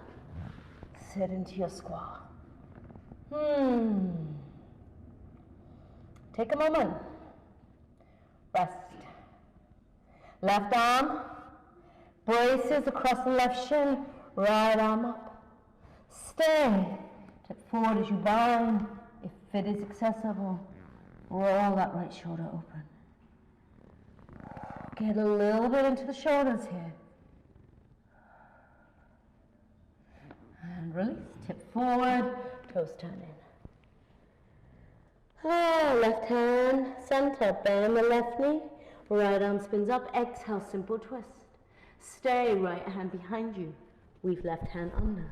Sit into your squat. Take a moment. Rest. Left arm braces across the left shin, right arm up. Stay. Step forward as you bind, if it is accessible. Roll that right shoulder open. Get a little bit into the shoulders here. And release. Tip forward, toes turn in. Left hand, center, bend the left knee. Right arm spins up, exhale, simple twist. Stay, right hand behind you. Weave left hand under.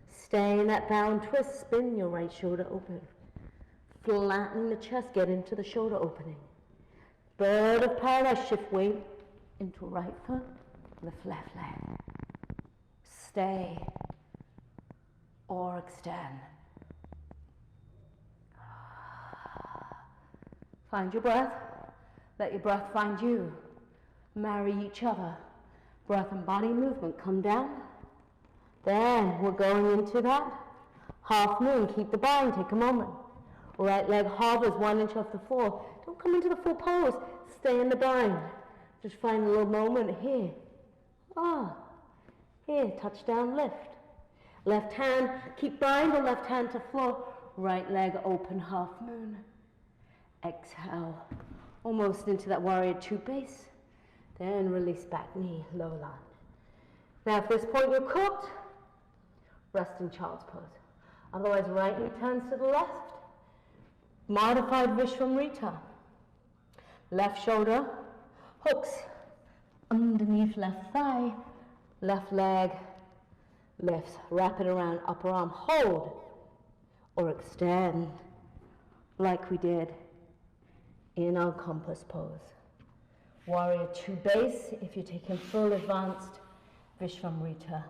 Stay in that bound twist, spin your right shoulder open. Flatten the chest, get into the shoulder opening. Bird of paradise, shift weight into right foot, lift left leg. stay or extend. Find your breath. Let your breath find you. Marry each other. Breath and body movement. Come down. Then we're going into that half moon. Keep the bind. Take a moment. Right leg hovers 1 inch off the floor. Don't come into the full pose. Stay in the bind. Just find a little moment here. Here, touch down, lift. Left hand, keep bind the left hand to floor. Right leg open, half moon. Exhale, almost into that warrior 2 base. Then release back knee, low line. Now at this point you're cooked, rest in child's pose. Otherwise right knee turns to the left. Modified Vishwamrita. Left shoulder hooks underneath left thigh. Left leg lifts, wrap it around upper arm, hold or extend like we did in our compass pose. Warrior 2 base if you're taking full advanced Vishwamrita.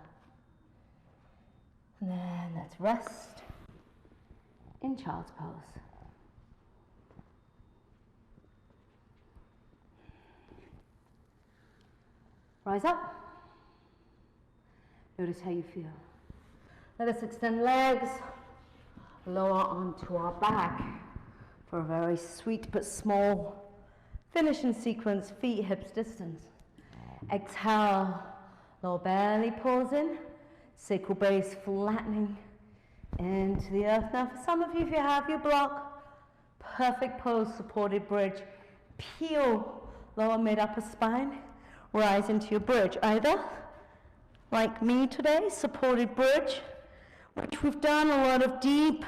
And then let's rest in child's pose. Rise up. Notice how you feel. Let us extend legs, lower onto our back for a very sweet but small finishing sequence, feet hips distance. Exhale, lower belly pulls in, sacral base flattening into the earth. Now for some of you, if you have your block, perfect pose, supported bridge. Peel lower mid upper spine, rise into your bridge. Either like me today, supported bridge, which we've done a lot of deep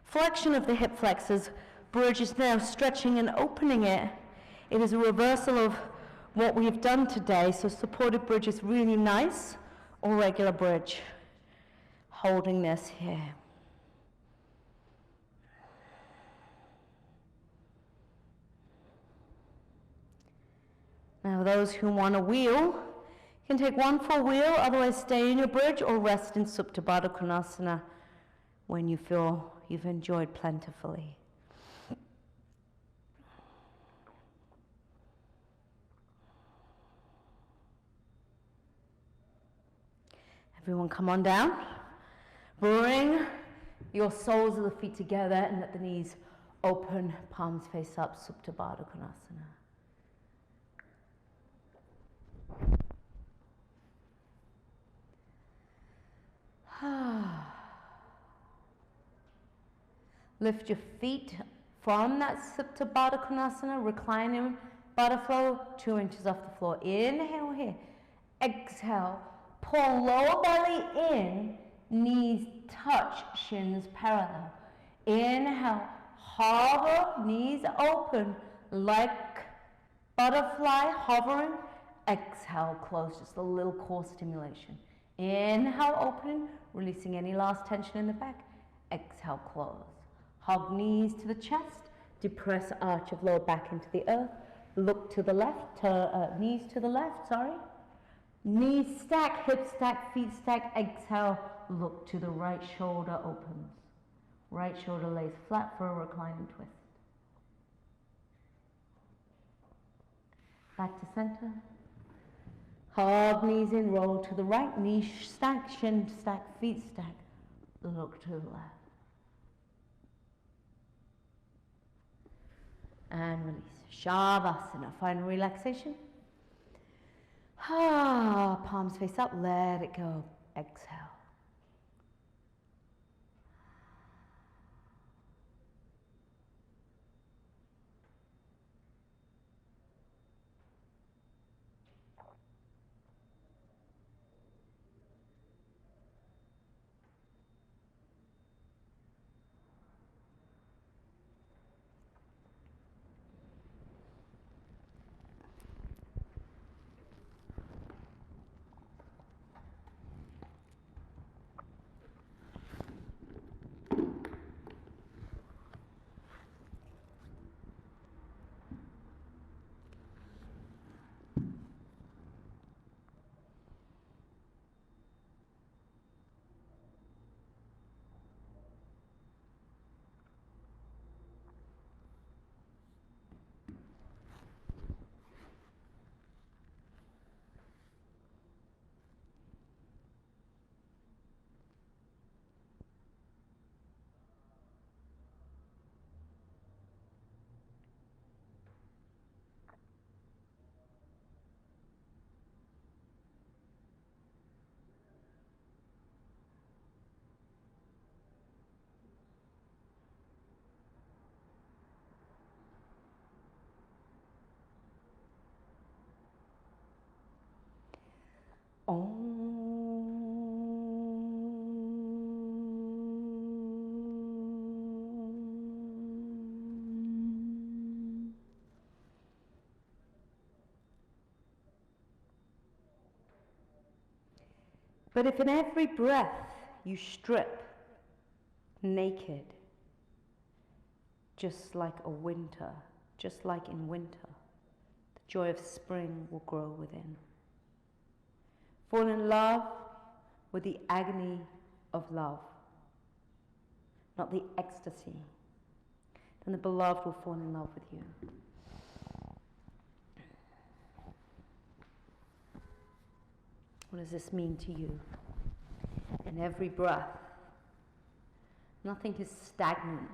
flexion of the hip flexors. Bridge is now stretching and opening it. It is a reversal of what we've done today. So supported bridge is really nice, or regular bridge. Holding this here. Now those who want to wheel, you can take one full wheel, otherwise stay in your bridge or rest in Supta Baddha Konasana when you feel you've enjoyed plentifully. Everyone come on down. Bring your soles of the feet together and let the knees open, palms face up, Supta Baddha Konasana. Lift your feet from that Supta Baddha Konasana, reclining butterfly, 2 inches off the floor. Inhale here. Exhale. Pull lower belly in, knees touch, shins parallel. Inhale. Hover, knees open, like butterfly, hovering. Exhale, close, just a little core stimulation. Inhale, opening, releasing any last tension in the back. Exhale, close. Hug knees to the chest, depress arch of lower back into the earth. Look to the left, knees to the left, Knees stack, hips stack, feet stack. Exhale, look to the right shoulder opens. Right shoulder lays flat for a reclining twist. Back to center. Hug knees in, roll to the right. Knees stack, shin stack, feet stack. Look to the left. And release. Shavasana, final relaxation. Palms face up, let it go. Exhale. But if in every breath you strip naked, just like in winter, the joy of spring will grow within. Fall in love with the agony of love, not the ecstasy. Then the beloved will fall in love with you. What does this mean to you? In every breath, nothing is stagnant.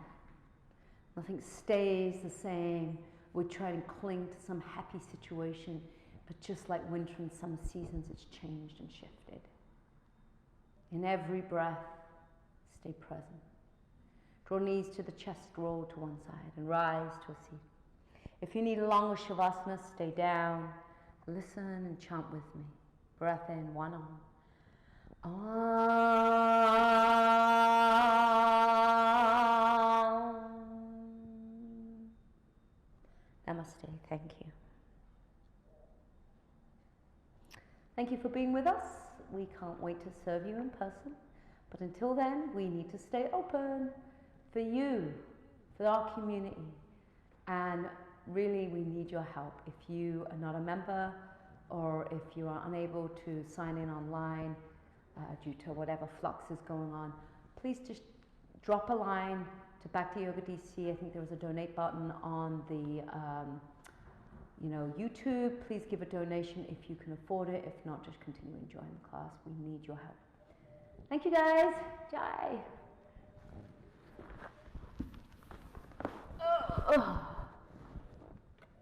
Nothing stays the same. We try and cling to some happy situation, but just like winter and summer seasons, it's changed and shifted. In every breath, stay present. Draw knees to the chest, roll to one side, and rise to a seat. If you need a longer shavasana, stay down, listen and chant with me. Breath in, one arm. Namaste, thank you. Thank you for being with us. We can't wait to serve you in person. But until then, we need to stay open for you, for our community. And really, we need your help. If you are not a member, or if you are unable to sign in online due to whatever flux is going on, please just drop a line to Back to Yoga DC. I think there was a donate button on the YouTube. Please give a donation if you can afford it. If not, just continue enjoying the class. We need your help. Thank you guys. Jai. Oh.